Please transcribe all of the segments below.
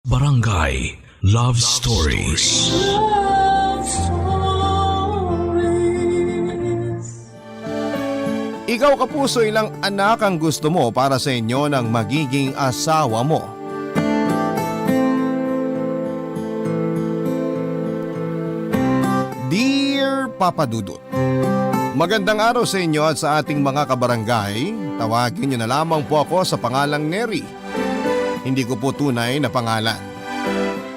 Barangay Love Stories. Love Stories. Ikaw kapuso, ilang anak ang gusto mo para sa inyo ng magiging asawa mo? Dear Papa Dudut, magandang araw sa inyo at sa ating mga kabarangay. Tawagin niyo na lamang po ako sa pangalang Neri. Hindi ko po tunay na pangalan.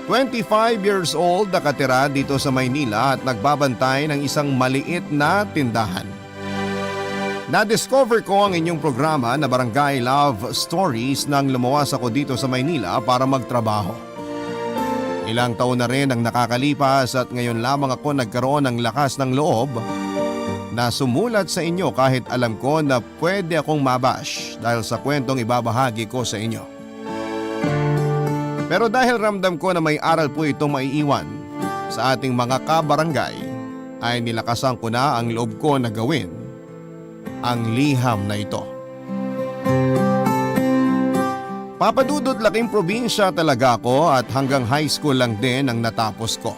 25 years old, nakatira dito sa Maynila at nagbabantay ng isang maliit na tindahan. Na-discover ko ang inyong programa na Barangay Love Stories nang lumuwas ako dito sa Maynila para magtrabaho. Ilang taon na rin ang nakakalipas at ngayon lamang ako nagkaroon ng lakas ng loob na sumulat sa inyo kahit alam ko na pwede akong mabash dahil sa kwentong ibabahagi ko sa inyo. Pero dahil ramdam ko na may aral po itong maiiwan sa ating mga kabarangay, ay nilakasan ko na ang loob ko na gawin ang liham na ito. Papadudot, laking probinsya talaga ako at hanggang high school lang din ang natapos ko.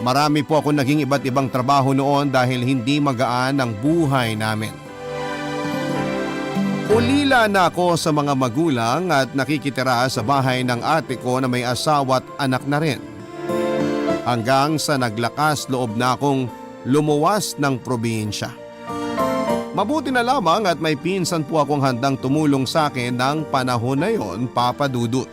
Marami po ako naging iba't ibang trabaho noon dahil hindi magaan ang buhay namin. Ulila na ako sa mga magulang at nakikitira sa bahay ng ate ko na may asawa at anak na rin. Hanggang sa naglakas loob na akong lumuwas ng probinsya. Mabuti na lamang at may pinsan po akong handang tumulong sa akin ng panahon na yon, Papa Dudut.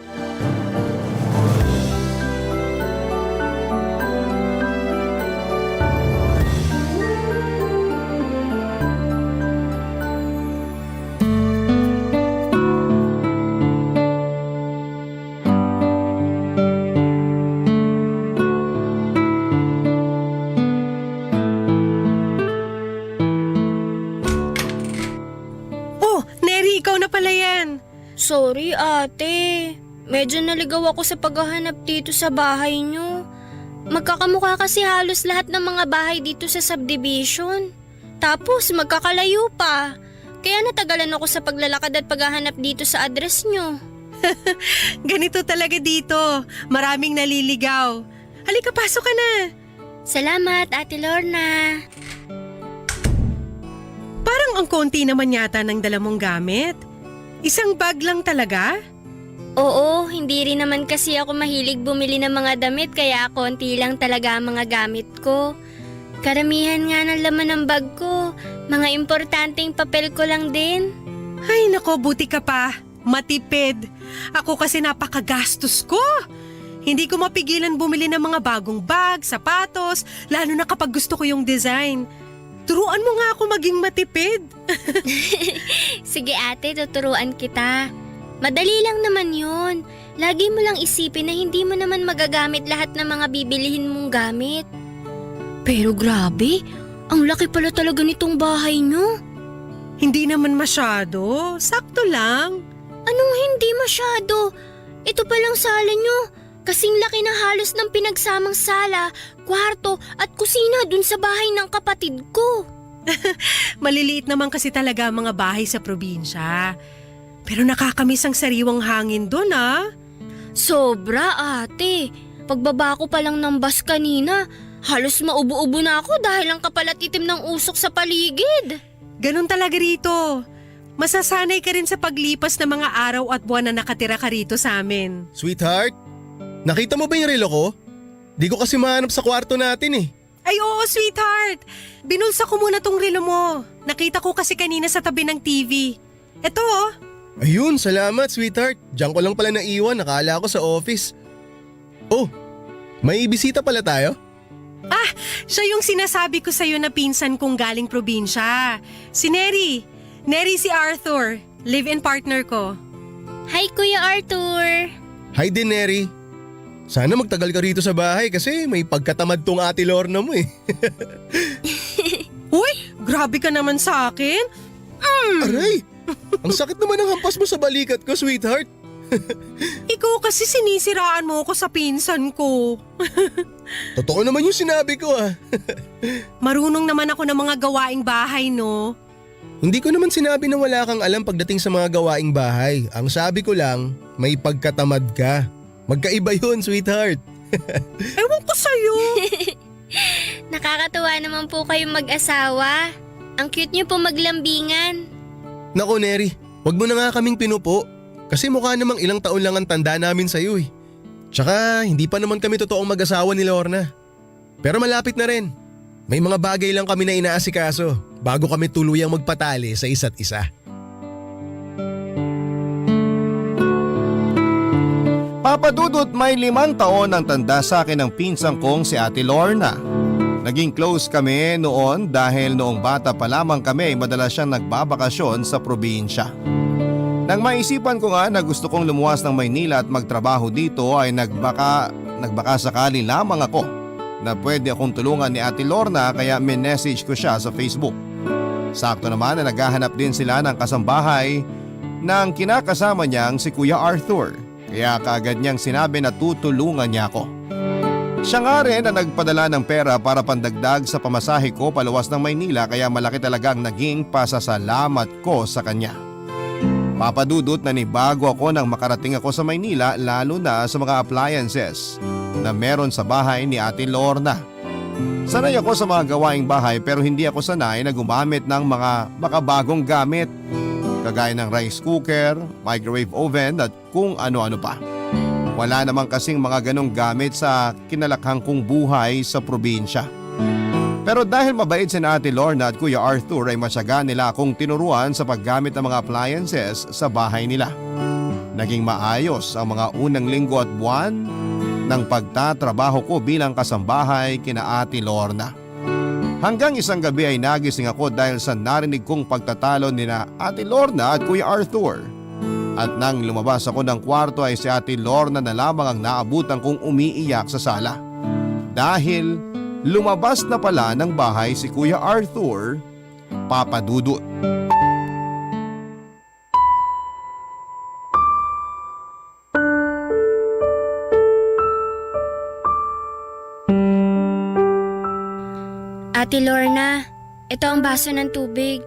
Sorry ate, medyo naligaw ako sa paghahanap dito sa bahay nyo. Magkakamukha kasi halos lahat ng mga bahay dito sa subdivision. Tapos magkakalayo pa. Kaya natagalan ako sa paglalakad at paghahanap dito sa address nyo. Ganito talaga dito, maraming naliligaw. Halika, pasok ka na. Salamat Ate Lorna. Parang ang konti naman yata ng dala mong gamit. Isang bag lang talaga? Oo, hindi rin naman kasi ako mahilig bumili ng mga damit kaya konti lang talaga ang mga gamit ko. Karamihan nga ng laman ng bag ko, mga importanteng papel ko lang din. Ay nako, buti ka pa. Matipid. Ako kasi napakagastos ko. Hindi ko mapigilan bumili ng mga bagong bag, sapatos, lalo na kapag gusto ko yung design. Turuan mo nga ako maging matipid. Sige ate, tuturuan kita. Madali lang naman yun. Lagi mo lang isipin na hindi mo naman magagamit lahat ng mga bibilihin mong gamit. Pero grabe, ang laki pala talaga nitong bahay nyo. Hindi naman masyado, sakto lang. Anong hindi masyado? Ito palang sala nyo. Kasing laki na halos ng pinagsamang sala, kwarto at kusina dun sa bahay ng kapatid ko. Maliliit naman kasi talaga ang mga bahay sa probinsya. Pero nakakamiss ang sariwang hangin doon ah. Sobra ate. Pagbaba ko pa lang ng bus kanina, halos maubo-ubo na ako dahil ang kapal at itim ng usok sa paligid. Ganun talaga rito. Masasanay ka rin sa paglipas ng mga araw at buwan na nakatira ka rito sa amin. Sweetheart, nakita mo ba yung relo ko? Di ko kasi mahanap sa kwarto natin eh. Ay oo, sweetheart. Binulsa ko muna tong relo mo. Nakita ko kasi kanina sa tabi ng TV. Eto oh. Ayun, salamat sweetheart. Diyan ko lang pala naiwan, nakala ko sa office. Oh, may bisita pala tayo? Ah, siya yung sinasabi ko sa'yo na pinsan kong galing probinsya. Si Neri. Neri si Arthur, live-in partner ko. Hi Kuya Arthur. Hi din, Neri. Sana magtagal ka rito sa bahay kasi may pagkatamad tong Ate Lorna mo eh. Uy, grabe ka naman sa akin. Aray, ang sakit naman ng hampas mo sa balikat ko, sweetheart. Ikaw kasi sinisiraan mo ako sa pinsan ko. Totoo naman yung sinabi ko ah. Marunong naman ako ng mga gawaing bahay, no? Hindi ko naman sinabi na wala kang alam pagdating sa mga gawaing bahay. Ang sabi ko lang, may pagkatamad ka. Magkaiba yun, sweetheart. Ewan ko sa'yo. Nakakatuwa naman po kayong mag-asawa. Ang cute niyo po maglambingan. Naku, Neri, wag mo na nga kaming pinupo. Kasi mukha namang ilang taon lang ang tanda namin sa'yo eh. Tsaka hindi pa naman kami totoong mag-asawa ni Lorna. Pero malapit na rin. May mga bagay lang kami na inaasikaso bago kami tuluyang magpatali sa isa't isa. Papa Dudut, may 5 taon ang tanda sa akin ng pinsang kong si Ate Lorna. Naging close kami noon dahil noong bata pa lamang kami madalas siyang nagbabakasyon sa probinsya. Nang maisipan ko nga na gusto kong lumuwas ng Maynila at magtrabaho dito ay nagbaka sakali lamang ako na pwede akong tulungan ni Ate Lorna kaya minessage ko siya sa Facebook. Sakto naman na naghahanap din sila ng kasambahay ng kinakasama niyang si Kuya Arthur. Kaya kaagad niyang sinabi na tutulungan niya ako. Siya nga rin na nagpadala ng pera para pandagdag sa pamasahe ko paluwas ng Maynila kaya malaki talagang naging pasasalamat ko sa kanya. Papadudot na nibago ako nang makarating ako sa Maynila lalo na sa mga appliances na meron sa bahay ni Ate Lorna. Sanay ako sa mga gawaing bahay pero hindi ako sanay na gumamit ng mga makabagong gamit kagaya ng rice cooker, microwave oven at kung ano-ano pa. Wala naman kasing mga ganong gamit sa kinalakhang kong buhay sa probinsya. Pero dahil mabait si Ate Lorna at Kuya Arthur ay masyaga nila akong tinuruan sa paggamit ng mga appliances sa bahay nila. Naging maayos ang mga unang linggo at buwan ng pagtatrabaho ko bilang kasambahay kina Ate Lorna. Hanggang isang gabi ay nagising ako dahil sa narinig kong pagtatalo nina Ate Lorna at Kuya Arthur. At nang lumabas ako ng kwarto ay si Ate Lorna na lamang ang naabutan kong umiiyak sa sala. Dahil lumabas na pala ng bahay si Kuya Arthur, Papa Dudut. Ate Lorna, ito ang baso ng tubig.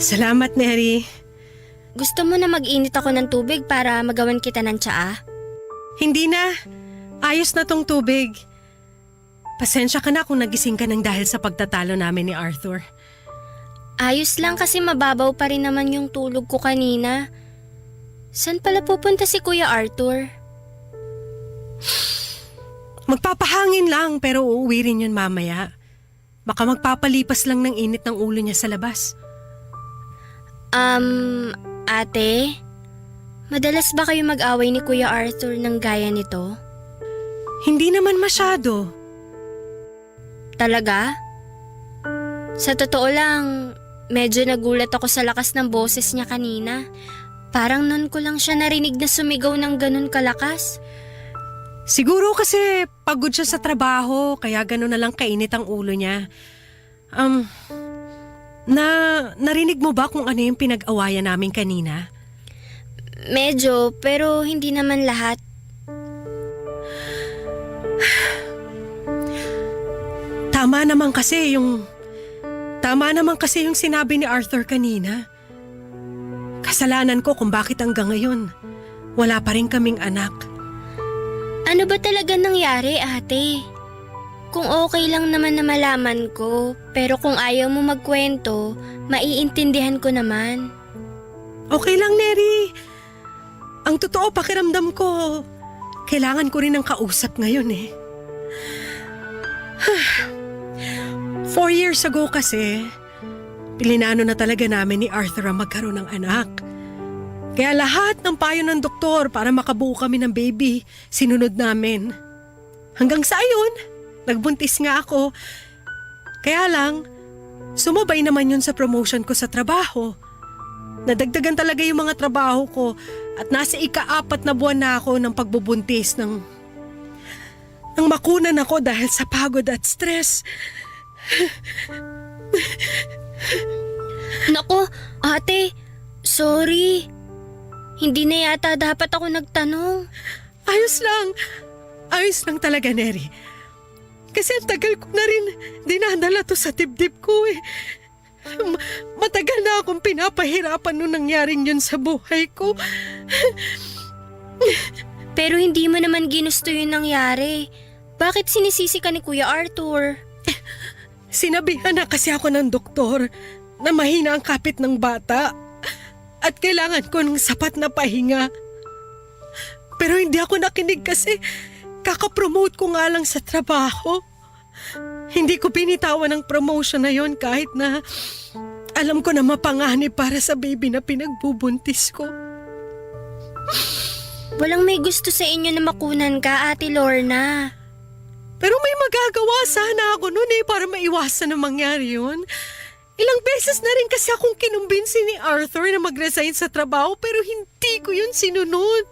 Salamat, Neri. Gusto mo na mag-init ako ng tubig para magawan kita ng tsaa? Hindi na. Ayos na tong tubig. Pasensya ka na kung nagising ka ng dahil sa pagtatalo namin ni Arthur. Ayos lang kasi mababaw pa rin naman yung tulog ko kanina. Saan pala pupunta si Kuya Arthur? Magpapahangin lang pero uuwi rin yun mamaya. Baka magpapalipas lang ng init ng ulo niya sa labas. Ate? Madalas ba kayo mag-away ni Kuya Arthur ng gaya nito? Hindi naman masyado. Talaga? Sa totoo lang, medyo nagulat ako sa lakas ng boses niya kanina. Parang nun ko lang siya narinig na sumigaw ng ganun kalakas. Siguro kasi pagod siya sa trabaho kaya gano'n na lang kainit ang ulo niya. Narinig mo ba kung ano yung pinag-awayan namin kanina? Medyo, pero hindi naman lahat. Tama naman kasi yung sinabi ni Arthur kanina. Kasalanan ko kung bakit hanggang ngayon wala pa rin kaming anak. Ano ba talaga nangyari, ate? Kung okay lang naman na malaman ko, pero kung ayaw mo magkwento, maiintindihan ko naman. Okay lang, Neri. Ang totoo pakiramdam ko, kailangan ko rin ng kausap ngayon eh. 4 years ago kasi, pilinano na talaga namin ni Arthur ang magkaroon ng anak. Kaya lahat ng payo ng doktor para makabuo kami ng baby, sinunod namin. Hanggang sa ayun, nagbuntis nga ako. Kaya lang, sumabay naman yun sa promotion ko sa trabaho. Nadagdagan talaga yung mga trabaho ko at nasa ika-4 na buwan na ako ng pagbubuntis nang makunan ako dahil sa pagod at stress. Nako, ate, sorry. Hindi na yata dapat ako nagtanong. Ayos lang talaga, Neri. Kasi ang tagal ko na rin dinadala to sa dibdib ko eh. Matagal na akong pinapahirapan nung nangyaring yun sa buhay ko. Pero hindi mo naman ginusto yung nangyari. Bakit sinisisi ka ni Kuya Arthur? Sinabihan na kasi ako ng doktor na mahina ang kapit ng bata at kailangan ko ng sapat na pahinga. Pero hindi ako nakinig kasi kakapromote ko nga lang sa trabaho. Hindi ko binitawan ang promotion na yon kahit na alam ko na mapanganib para sa baby na pinagbubuntis ko. Walang may gusto sa inyo na makunan ka, Ate Lorna. Pero may magagawa sana ako noon para maiwasan na mangyari yun. Ilang beses na rin kasi akong kinumbinsi ni Arthur na mag-resign sa trabaho pero hindi ko yun sinunod.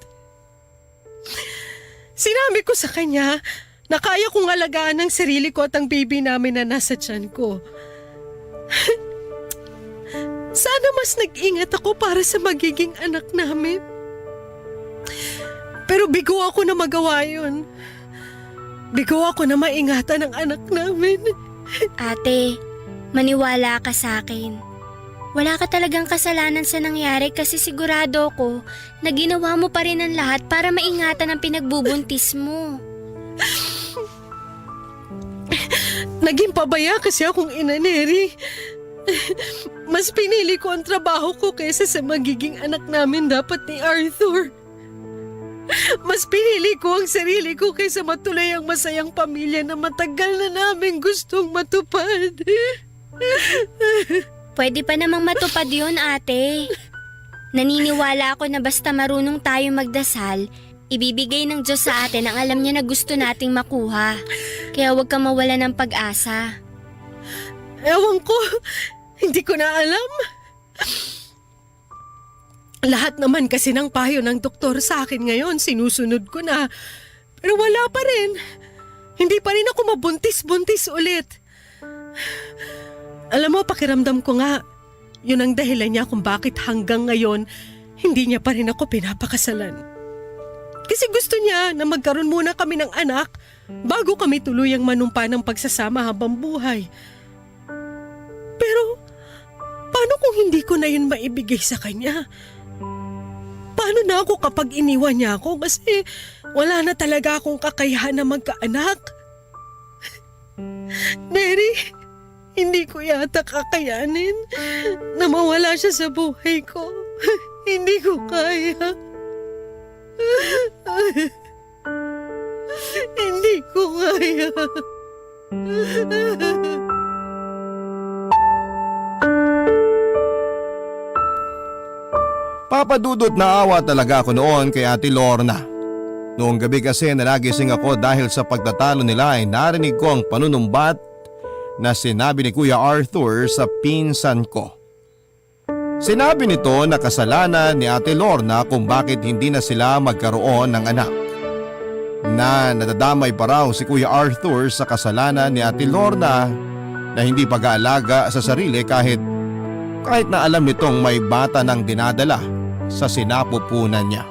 Sinabi ko sa kanya na kaya kong alagaan ang sarili ko at ang baby namin na nasa tiyan ko. Sana mas nag-ingat ako para sa magiging anak namin. Pero bigo ako na magawa yun. Bigo ako na maingatan ang anak namin. Ate, maniwala ka sa akin. Wala ka talagang kasalanan sa nangyari kasi sigurado ko na ginawa mo pa rin ang lahat para maingatan ang pinagbubuntis mo. Naging pabaya kasi akong ina, Neri. Mas pinili ko ang trabaho ko kaysa sa magiging anak namin dapat ni Arthur. Mas pinili ko ang sarili ko kaysa matuloy ang masayang pamilya na matagal na namin gustong matupad. Pwede pa namang matupad yun, ate. Naniniwala ako na basta marunong tayo magdasal, ibibigay ng Diyos sa atin ang alam niya na gusto nating makuha. Kaya huwag kang mawala ng pag-asa. Ewan ko, hindi ko na alam. Lahat naman kasi ng payo ng doktor sa akin ngayon, sinusunod ko na. Pero wala pa rin. Hindi pa rin ako mabuntis-buntis ulit. Alam mo, pakiramdam ko nga, yun ang dahilan niya kung bakit hanggang ngayon, hindi niya pa rin ako pinapakasalan. Kasi gusto niya na magkaroon muna kami ng anak bago kami tuluyang manumpa ng pagsasama habang buhay. Pero, paano kung hindi ko na yun maibigay sa kanya? Paano na ako kapag iniwan niya ako kasi wala na talaga akong kakayahan na magkaanak? Neri, hindi ko yata kakayanin na mawala siya sa buhay ko. Hindi ko kaya. Hindi ko kaya. Papadudot na awa talaga ako noon kay Ate Lorna. Noong gabi kasi nagising ako dahil sa pagtatalo nila ay narinig ko ang panunumbat na sinabi ni Kuya Arthur sa pinsan ko. Sinabi nito na kasalanan ni Ate Lorna kung bakit hindi na sila magkaroon ng anak. Na nadadamay pa raw si Kuya Arthur sa kasalanan ni Ate Lorna na hindi pag-aalaga sa sarili kahit na alam nitong may bata nang dinadala sa sinapupunan niya.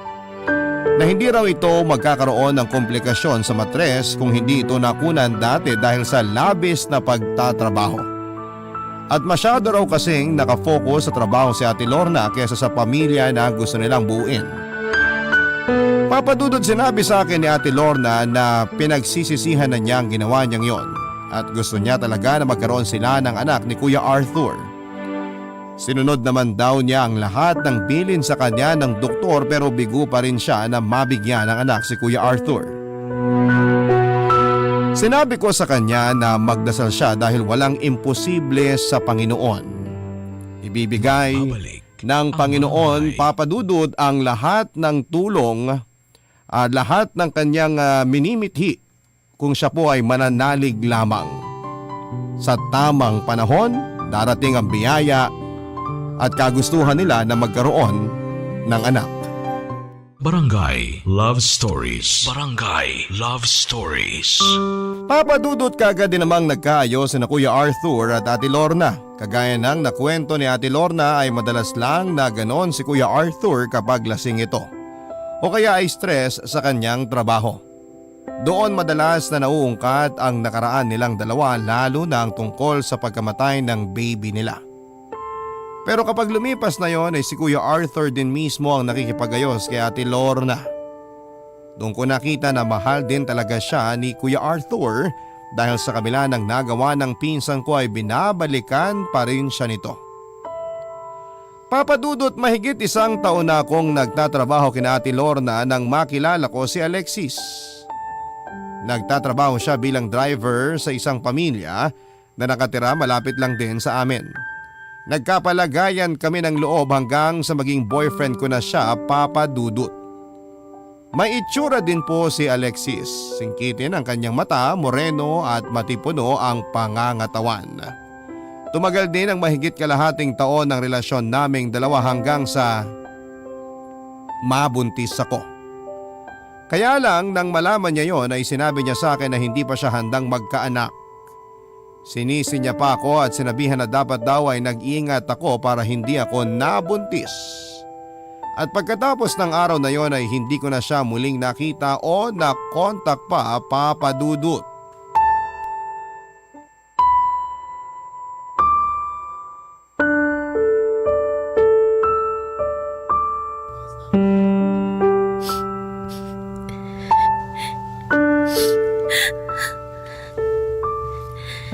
Na hindi raw ito magkakaroon ng komplikasyon sa matres kung hindi ito nakunan dati dahil sa labis na pagtatrabaho. At masyado raw kasing nakafocus sa trabaho si Ate Lorna kaysa sa pamilya na gusto nilang buuin. Papadudod sinabi sa akin ni Ate Lorna na pinagsisisihan na niya ang ginawa niyang yon at gusto niya talaga na magkaroon sila ng anak ni Kuya Arthur. Sinunod naman daw niya ang lahat ng bilin sa kanya ng doktor pero bigo pa rin siya na mabigyan ng anak si Kuya Arthur. Sinabi ko sa kanya na magdasal siya dahil walang imposible sa Panginoon. Ibibigay ng Panginoon papadudod ang lahat ng tulong at lahat ng kanyang minimithi kung siya po ay mananalig lamang. Sa tamang panahon, darating ang biyaya at kagustuhan nila na magkaroon ng anak. Barangay Love Stories. Barangay Love Stories. Papadudot kagad din namang nagkaayos na Kuya Arthur at Ate Lorna. Kagaya ng nakwento ni Ate Lorna ay madalas lang na ganon si Kuya Arthur kapag lasing ito o kaya ay stress sa kanyang trabaho. Doon madalas na nauungkat ang nakaraan nilang dalawa lalo na ang tungkol sa pagkamatay ng baby nila. Pero kapag lumipas na yon ay si Kuya Arthur din mismo ang nakikipagayos kay Ate Lorna. Doon ko nakita na mahal din talaga siya ni Kuya Arthur dahil sa kabila ng nagawa ng pinsan ko ay binabalikan pa rin siya nito. Papadudot mahigit 1 taon na akong nagtatrabaho kina Ate Lorna nang makilala ko si Alexis. Nagtatrabaho siya bilang driver sa isang pamilya na nakatira malapit lang din sa amin. Nagkapalagayan kami ng loob hanggang sa maging boyfriend ko na siya, Papa Dudut. May itsura din po si Alexis. Singkitin ang kanyang mata, moreno at matipuno ang pangangatawan. Tumagal din ang mahigit kalahating taon ng relasyon naming dalawa hanggang sa mabuntis ako. Kaya lang nang malaman niya yon ay sinabi niya sa akin na hindi pa siya handang magkaanak. Sinisi niya pa ako at sinabihan na dapat daw ay nag-iingat ako para hindi ako nabuntis. At pagkatapos ng araw na yon ay hindi ko na siya muling nakita o nakontak pa, Papa Dudut.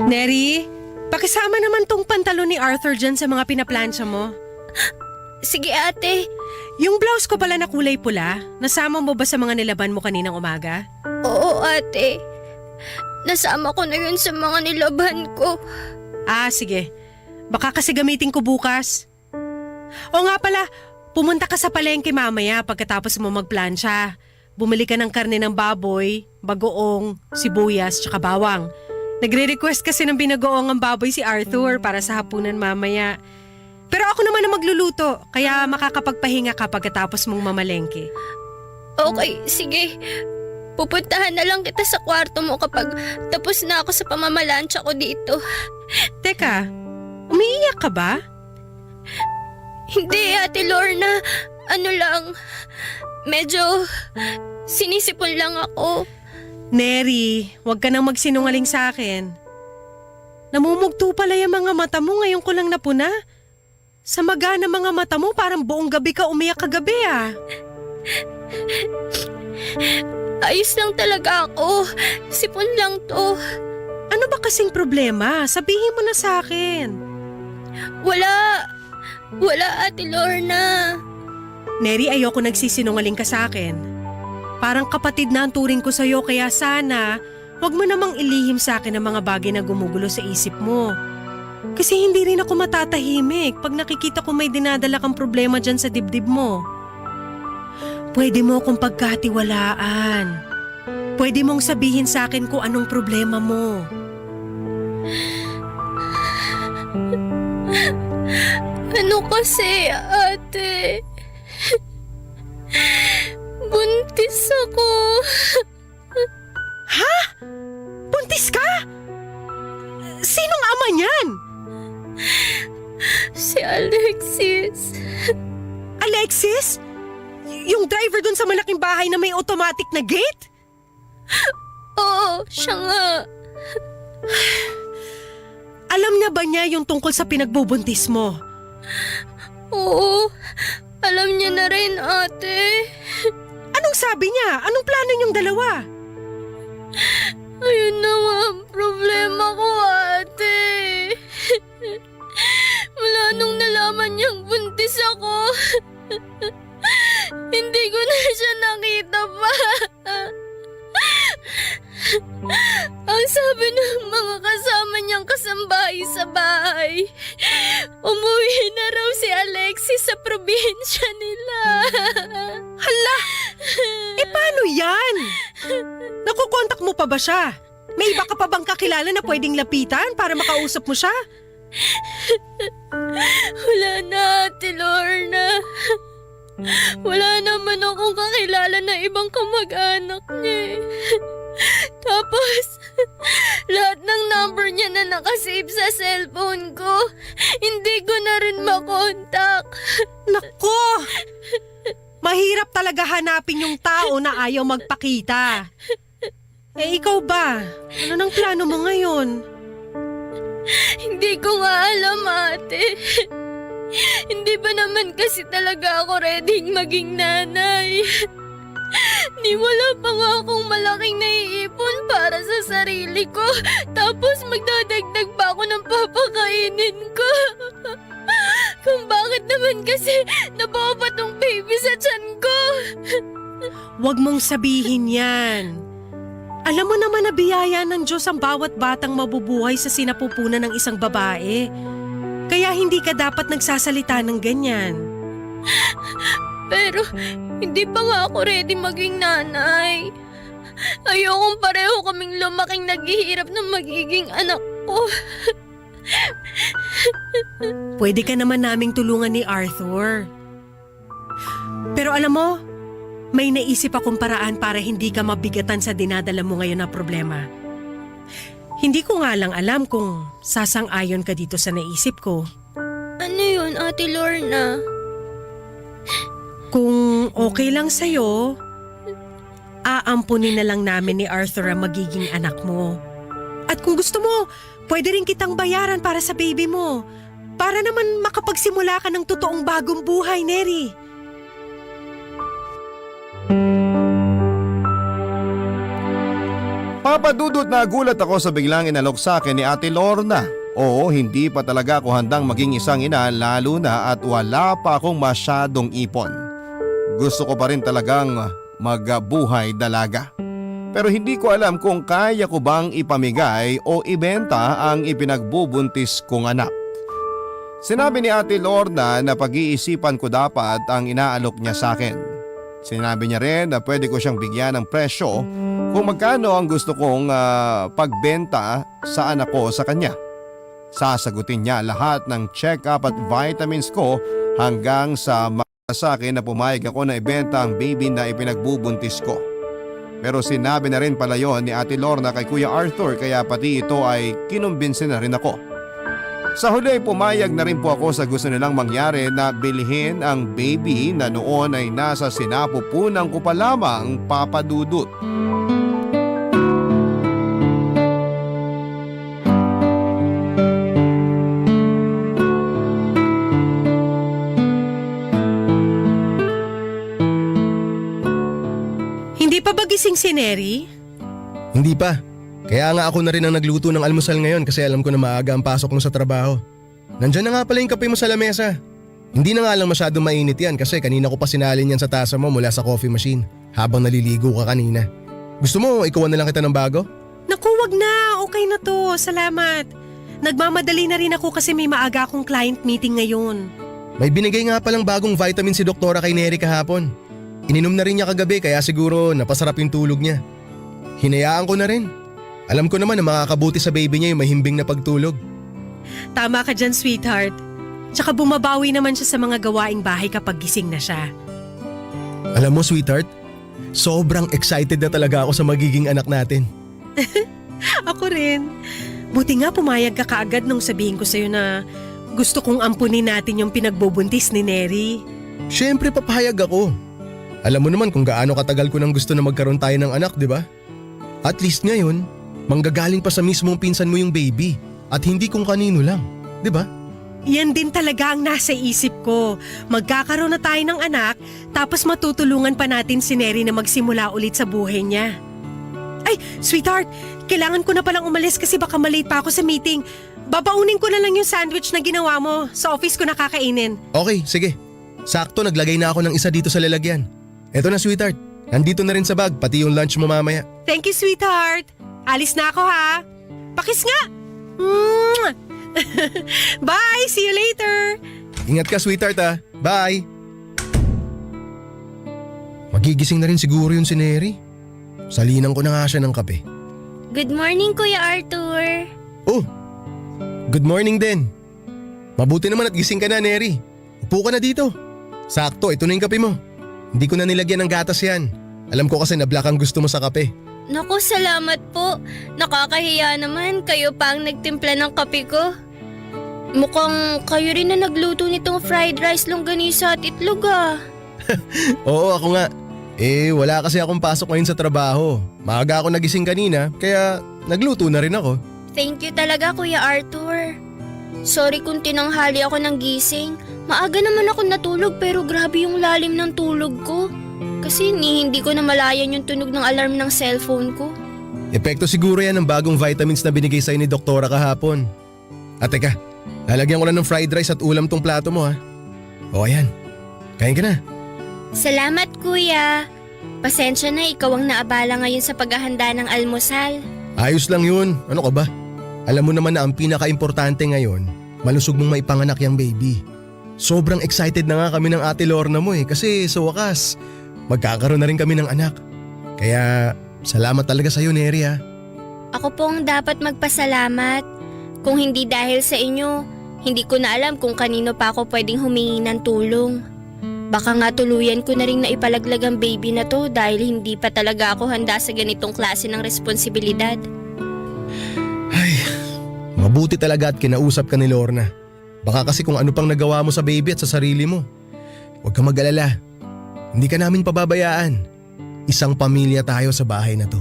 Neri, pakisama naman tong pantalon ni Arthur dyan sa mga pinaplansya mo. Sige ate. Yung blouse ko pala na kulay pula, nasama mo ba sa mga nilaban mo kaninang umaga? Oo ate. Nasama ko na yun sa mga nilaban ko. Ah, sige. Baka kasi gamitin ko bukas. O nga pala, pumunta ka sa palengke mamaya pagkatapos mo magplansya. Bumili ka ng karne ng baboy, bagoong, sibuyas, tsaka bawang. Nagre-request kasi ng binagoong ang baboy si Arthur para sa hapunan mamaya. Pero ako naman ang magluluto, kaya makakapagpahinga ka pagkatapos mong mamalengke. Okay, sige. Pupuntahan na lang kita sa kwarto mo kapag tapos na ako sa pamamalansya ko dito. Teka, umiiyak ka ba? Hindi, Ate Lorna. Ano lang, medyo sinisipon lang ako. Neri, huwag ka nang magsinungaling sa akin. Namumugto pala yung mga mata mo ngayon ko lang napuna. Sa maga na mga mata mo parang buong gabi ka umiyak kagabi ah. Ayos lang talaga ako. Sipon lang to. Ano ba kasing problema? Sabihin mo na sa akin. Wala. Wala, Ate Lorna. Neri, ayoko nagsisinungaling ka sa akin. Parang kapatid na ang turing ko sa'yo kaya sana huwag mo namang ilihim sa akin ang mga bagay na gumugulo sa isip mo. Kasi hindi rin ako matatahimik pag nakikita ko may dinadala kang problema dyan sa dibdib mo. Pwede mo akong pagkatiwalaan. Pwede mong sabihin sa akin kung anong problema mo. Ano kasi, ate? Buntis ako. Ha? Buntis ka? Sinong ama niyan? Si Alexis. Alexis? Yung driver dun sa malaking bahay na may automatic na gate? Oo, siya nga. Alam na ba niya yung tungkol sa pinagbubuntis mo? Oo, alam niya na rin, ate. Anong sabi niya? Anong plano niyong dalawa? Ayun na nga ang problema ko, ate. Mula nung nalaman niyang buntis ako, hindi ko na siya nakita pa. Ang sabi ng mga kasama niyang kasambahay sa bahay, umuwi na raw si Alexis sa probinsya nila. Hala! Paano yan? Nakukontak mo pa ba siya? May iba ka pa bang kakilala na pwedeng lapitan para makausap mo siya? Wala na, Ate Lorna. Wala naman akong kakilala na ibang kamag-anak niya. Tapos, lahat ng number niya na nakasave sa cellphone ko, hindi ko na rin makontak. Nako! Mahirap talaga hanapin yung tao na ayaw magpakita. Ikaw ba? Ano nang plano mo ngayon? Hindi ko nga alam, ate. Hindi ba naman kasi talaga ako ready maging nanay? Ni wala pa nga akong malaking naiipon para sa sarili ko. Tapos magdadagdag pa ako ng papakainin ko. Kung bakit naman kasi nabuo pa tong baby sa tiyan ko. Huwag mong sabihin yan. Alam mo naman na biyaya ng Diyos ang bawat batang mabubuhay sa sinapupunan ng isang babae. Kaya hindi ka dapat nagsasalita ng ganyan. Pero hindi pa nga ako ready maging nanay. Ayokong pareho kaming lumaking naghihirap ng magiging anak ko. Pwede ka naman naming tulungan ni Arthur. Pero alam mo, may naisip akong paraan para hindi ka mabigatan sa dinadala mo ngayon na problema. Hindi ko nga lang alam kung sasang-ayon ka dito sa naisip ko. Ano yun, Ate Lorna? Kung okay lang sa'yo, aampunin na lang namin ni Arthur ang magiging anak mo. At kung gusto mo, pwede rin kitang bayaran para sa baby mo. Para naman makapagsimula ka ng totoong bagong buhay, Neri. Papadudot na gulat ako sa biglang inalok sa akin ni Ate Lorna. Oo, hindi pa talaga ako handang maging isang ina lalo na at wala pa akong masyadong ipon. Gusto ko pa rin talagang magbuhay dalaga. Pero hindi ko alam kung kaya ko bang ipamigay o ibenta ang ipinagbubuntis kong anak. Sinabi ni Ate Lorna na pag-iisipan ko dapat ang inaalok niya sa akin. Sinabi niya rin na pwede ko siyang bigyan ng presyo kung magkano ang gusto kong pagbenta sa anak ko sa kanya. Sasagutin niya lahat ng check-up at vitamins ko hanggang sa sa akin na pumayag ako na ibenta ang baby na ipinagbubuntis ko. Pero sinabi na rin pala yon ni Ate Lorna kay Kuya Arthur kaya pati ito ay kinumbinsin na rin ako. Sa huli pumayag na rin po ako sa gusto nilang mangyari na bilhin ang baby na noon ay nasa sinapupunan ko pa lamang, Papa Dudut. Hindi pa ba gising si Neri? Hindi pa. Kaya nga ako na rin ang nagluto ng almusal ngayon kasi alam ko na maaga ang pasok mo sa trabaho. Nandyan na nga pala yung kape mo sa lamesa. Hindi na nga lang masyado mainit yan kasi kanina ko pa sinalin yan sa tasa mo mula sa coffee machine habang naliligo ka kanina. Gusto mo ikuha na lang kita ng bago? Naku, wag na. Okay na to. Salamat. Nagmamadali na rin ako kasi may maaga akong client meeting ngayon. May binigay nga palang bagong vitamin si Doktora kay Neri kahapon. Ininom na rin niya kagabi kaya siguro napasarap yung tulog niya. Hinayaan ko na rin. Alam ko naman na makakabuti sa baby niya yung mahimbing na pagtulog. Tama ka dyan, sweetheart. Tsaka bumabawi naman siya sa mga gawaing bahay kapag gising na siya. Alam mo, sweetheart, sobrang excited na talaga ako sa magiging anak natin. Ako rin. Buti nga pumayag ka kaagad nung sabihin ko sa'yo na gusto kong ampunin natin yung pinagbubuntis ni Neri. Siyempre papayag ako. Alam mo naman kung gaano katagal ko nang gusto na magkaroon tayo ng anak, di ba? At least ngayon, manggagaling pa sa mismong pinsan mo yung baby at hindi kung kanino lang, di ba? Yan din talaga ang nasa isip ko. Magkakaroon na tayo ng anak tapos matutulungan pa natin si Neri na magsimula ulit sa buhay niya. Ay, sweetheart, kailangan ko na palang umalis kasi baka malate pa ako sa meeting. Babaunin ko na lang yung sandwich na ginawa mo. Sa office ko nakakainin. Okay, sige. Sakto naglagay na ako ng isa dito sa lalagyan. Eto na, sweetheart. Nandito na rin sa bag, pati yung lunch mo mamaya. Thank you, sweetheart. Alis na ako ha. Pakis nga. Mwah! Bye! See you later! Ingat ka, sweetheart ha. Bye! Magigising na rin siguro yun si Neri. Salinan ko na nga siya ng kape. Good morning, Kuya Arthur. Oh! Good morning din. Mabuti naman at gising ka na, Neri. Upo ka na dito. Sakto, ito na yung kape mo. Hindi ko na nilagyan ng gatas yan. Alam ko kasi na black ang gusto mo sa kape. Naku, salamat po. Nakakahiya naman, kayo pa ang nagtimpla ng kape ko. Mukhang kayo rin na nagluto nitong fried rice, longganisa at itlog ah. Oo, ako nga. Wala kasi akong pasok ngayon sa trabaho. Maaga ako nagising kanina, kaya nagluto na rin ako. Thank you talaga, Kuya Arthur. Sorry kung tinanghali ako ng gising. Maaga naman ako natulog pero grabe yung lalim ng tulog ko. Kasi hindi ko namalayan yung tunog ng alarm ng cellphone ko. Epekto siguro yan ng bagong vitamins na binigay sa'yo ni Doktora kahapon. At teka, lalagyan ko na ng fried rice at ulam tong plato mo ha. O ayan, kain ka na. Salamat kuya. Pasensya na ikaw ang naabala ngayon sa paghahanda ng almusal. Ayos lang yun, ano ka ba? Alam mo naman na ang pinaka-importante ngayon, malusog mong maipanganak yung baby. Sobrang excited na nga kami ng ate Lorna mo kasi sa wakas, magkakaroon na rin kami ng anak. Kaya salamat talaga sa'yo, Neri ha. Ako pong dapat magpasalamat. Kung hindi dahil sa inyo, hindi ko na alam kung kanino pa ako pwedeng humingi ng tulong. Baka nga tuluyan ko na rin na ipalaglag ang baby na to dahil hindi pa talaga ako handa sa ganitong klase ng responsibilidad. Ay, mabuti talaga at kinausap ka ni Lorna. Baka kasi kung ano pang nagawa mo sa baby at sa sarili mo. Huwag kang mag-alala. Hindi ka namin pababayaan. Isang pamilya tayo sa bahay na to.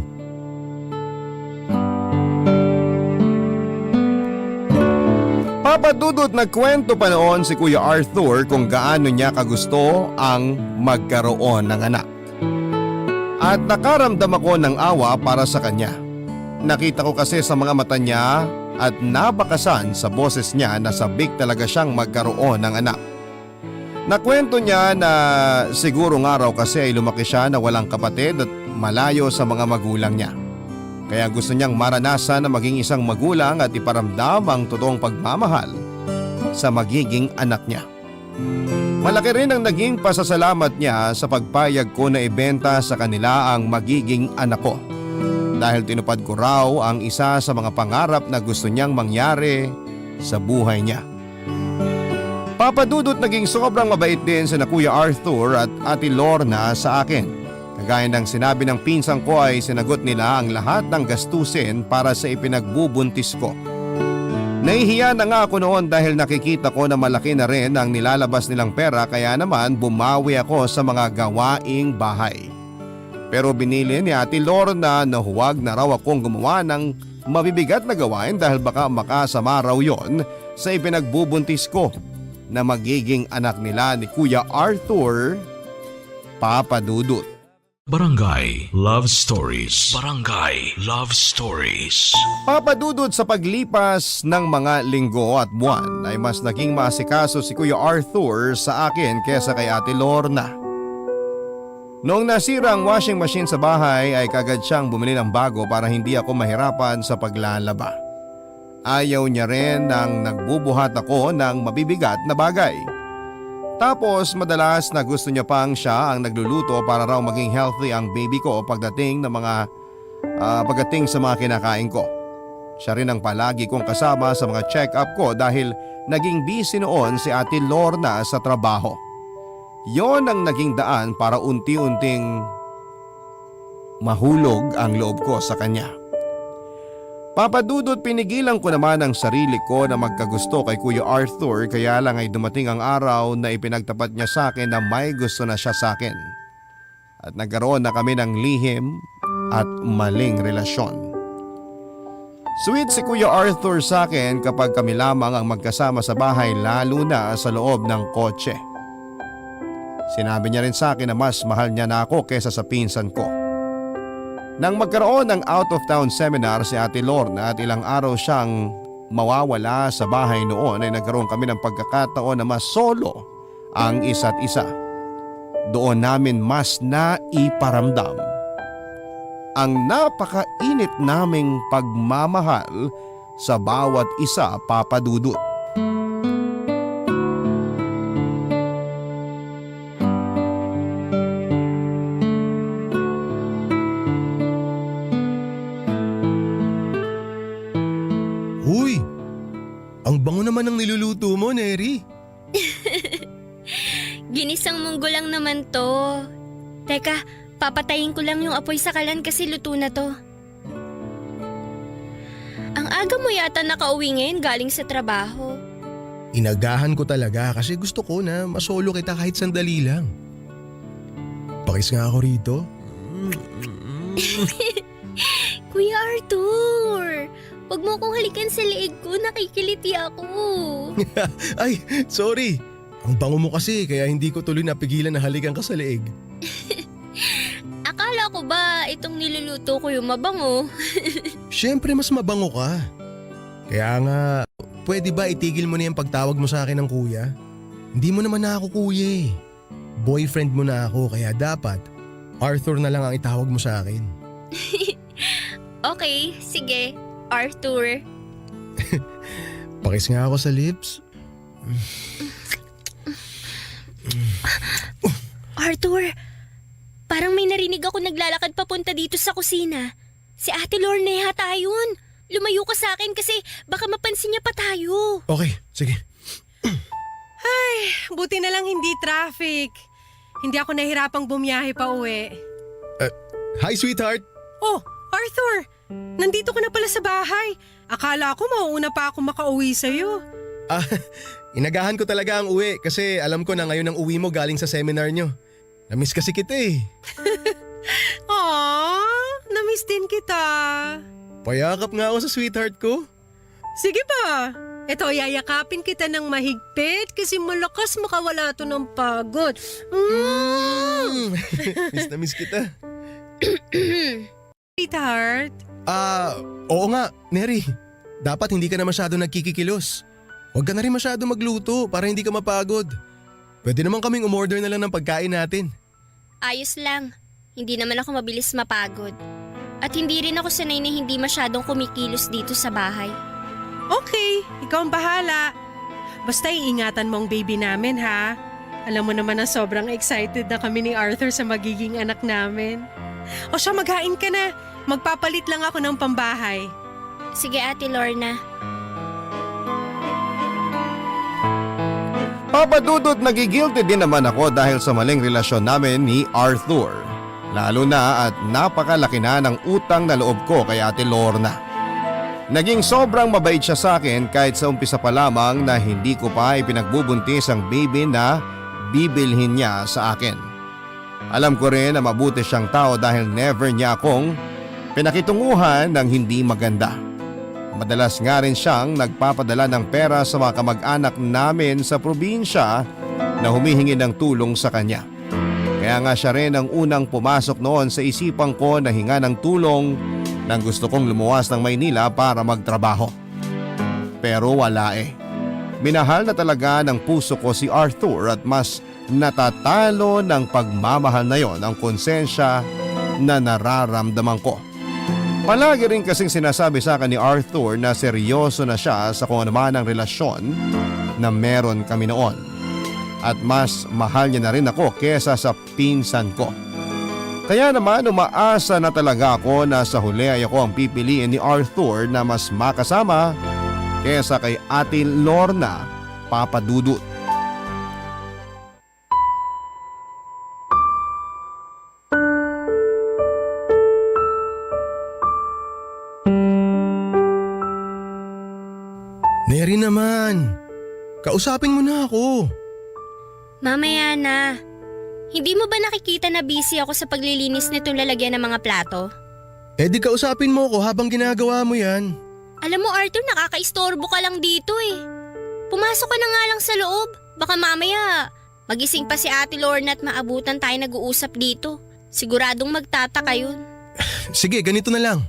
Papadudot nagkwento pa noon si Kuya Arthur kung gaano niya kagusto ang magkaroon ng anak. At nakaramdam ako ng awa para sa kanya. Nakita ko kasi sa mga mata niya at nabakasan sa boses niya na sabik talaga siyang magkaroon ng anak. Nakwento niya na siguro nga raw kasi ay lumaki siya na walang kapatid at malayo sa mga magulang niya. Kaya gusto niyang maranasan na maging isang magulang at iparamdam ang totoong pagmamahal sa magiging anak niya. Malaki rin ang naging pasasalamat niya sa pagpayag ko na ibenta sa kanila ang magiging anak ko. Dahil tinupad ko raw ang isa sa mga pangarap na gusto niyang mangyari sa buhay niya. Papadudot naging sobrang mabait din si Kuya Arthur at Ate Lorna sa akin. Kagaya ng sinabi ng pinsang ko ay sinagot nila ang lahat ng gastusin para sa ipinagbubuntis ko. Nahihiya na nga ako noon dahil nakikita ko na malaki na rin ang nilalabas nilang pera kaya naman bumawi ako sa mga gawaing bahay. Pero binili ni Ate Lorna na huwag na raw akong gumawa ng mabibigat na gawain dahil baka makasama raw yon sa ipinagbubuntis ko na magiging anak nila ni Kuya Arthur, Papadudot. Barangay Love Stories. Barangay Love Stories. Papadudod sa paglipas ng mga linggo at buwan ay mas naging maasikaso si Kuya Arthur sa akin kesa kay Ate Lorna. Noong nasira ang washing machine sa bahay ay kagad siyang bumili ng bago para hindi ako mahirapan sa paglalaba. Ayaw niya rin nang nagbubuhat ako ng mabibigat na bagay. Tapos madalas na gusto niya pang siya ang nagluluto para raw maging healthy ang baby ko pagdating sa mga kinakain ko. Siya rin ang palagi kong kasama sa mga check-up ko dahil naging busy noon si Ate Lorna sa trabaho. Yon ang naging daan para unti-unting mahulog ang loob ko sa kanya. Papadudot pinigilan ko naman ang sarili ko na magkagusto kay Kuya Arthur kaya lang ay dumating ang araw na ipinagtapat niya sa akin na may gusto na siya sa akin. At nagkaroon na kami ng lihim at maling relasyon. Sweet si Kuya Arthur sa akin kapag kami lamang ang magkasama sa bahay lalo na sa loob ng kotse. Sinabi niya rin sa akin na mas mahal niya na ako kesa sa pinsan ko. Nang magkaroon ng out-of-town seminar si Ate Lorna at ilang araw siyang mawawala sa bahay noon ay nagkaroon kami ng pagkakataon na mas solo ang isa't isa. Doon namin mas naiparamdam ang napakainit naming pagmamahal sa bawat isa, Papadudot. Uy, ang bango naman ng niluluto mo, Neri. Ginisang munggo lang naman to. Teka, papatayin ko lang yung apoy sa kalan kasi luto na to. Ang aga mo yata nakauwi ngayon galing sa trabaho. Inagahan ko talaga kasi gusto ko na masolo kita kahit sandali lang. Pakis nga ako rito. Kuya Arthur, wag mo akong halikan sa leeg ko, nakikiliti ako. Ay, sorry. Ang bango mo kasi kaya hindi ko tuloy napigilan na halikan ka sa leeg. Akala ko ba itong niluluto ko yung mabango? Siyempre mas mabango ka. Kaya nga, pwede ba itigil mo na yung pagtawag mo sa akin ng kuya? Hindi mo naman na ako kuya eh. Boyfriend mo na ako kaya dapat Arthur na lang ang itawag mo sa akin. Okay, sige. Arthur. Pakis nga ako sa lips. Arthur, parang may narinig ako naglalakad papunta dito sa kusina. Si Ate Lorna yata yun. Lumayo ka sa akin kasi baka mapansin niya pa tayo. Okay, sige. Buti na lang hindi traffic. Hindi ako nahirapang bumiyahe pa uwi. Hi sweetheart! Oh, Arthur! Nandito ka na pala sa bahay. Akala ko mauuna pa ako makauwi sa'yo. Inagahan ko talaga ang uwi kasi alam ko na ngayon ang uwi mo galing sa seminar nyo. Namiss kasi kita eh. Aww, namiss din kita. Payakap nga ako sa sweetheart ko. Sige pa. Ito, yayakapin kita ng mahigpit kasi malakas makawala to ng pagod. Miss na miss kita. Sweetheart. Oo nga, Neri. Dapat hindi ka na masyado nagkikikilos. Huwag ka na rin masyado magluto para hindi ka mapagod. Pwede naman kaming umorder na lang ng pagkain natin. Ayos lang. Hindi naman ako mabilis mapagod. At hindi rin ako sanay na hindi masyadong kumikilos dito sa bahay. Okay, ikaw ang bahala. Basta iingatan mo ang baby namin ha. Alam mo naman na sobrang excited na kami ni Arthur sa magiging anak namin. O siya, maghain ka na. Magpapalit lang ako ng pambahay. Sige, Ate Lorna. Papa Dudut, nagigilty din naman ako dahil sa maling relasyon namin ni Arthur. Lalo na at napakalaki na ng utang na loob ko kay Ate Lorna. Naging sobrang mabait siya sa akin kahit sa umpisa pa lamang na hindi ko pa ipinagbubuntis ang baby na bibilhin niya sa akin. Alam ko rin na mabuti siyang tao dahil never niya akong pinakitunguhan ng hindi maganda. Madalas nga rin siyang nagpapadala ng pera sa mga kamag-anak namin sa probinsya na humihingi ng tulong sa kanya. Kaya nga siya rin ang unang pumasok noon sa isipan ko na hinga ng tulong nang gusto kong lumuwas ng Maynila para magtrabaho. Pero wala eh. Minahal na talaga ng puso ko si Arthur at mas natatalo ng pagmamahal na yon ang konsensya na nararamdaman ko. Palagi rin kasing sinasabi sa akin ni Arthur na seryoso na siya sa kung anuman ang relasyon na meron kami noon. At mas mahal niya na rin ako kesa sa pinsan ko. Kaya naman umaasa na talaga ako na sa huli ay ako ang pipiliin ni Arthur na mas makasama kesa kay Ate Lorna, Papa Dudut. Neri naman, kausapin mo na ako. Mamaya na. Hindi mo ba nakikita na busy ako sa paglilinis nitong lalagyan ng mga plato? Eh di kausapin mo ko habang ginagawa mo yan. Alam mo Arthur, nakakaistorbo ka lang dito eh. Pumasok ka na nga lang sa loob. Baka mamaya magising pa si Ate Lorna at maabutan tayo nag-uusap dito. Siguradong magtataka yun. Sige, ganito na lang.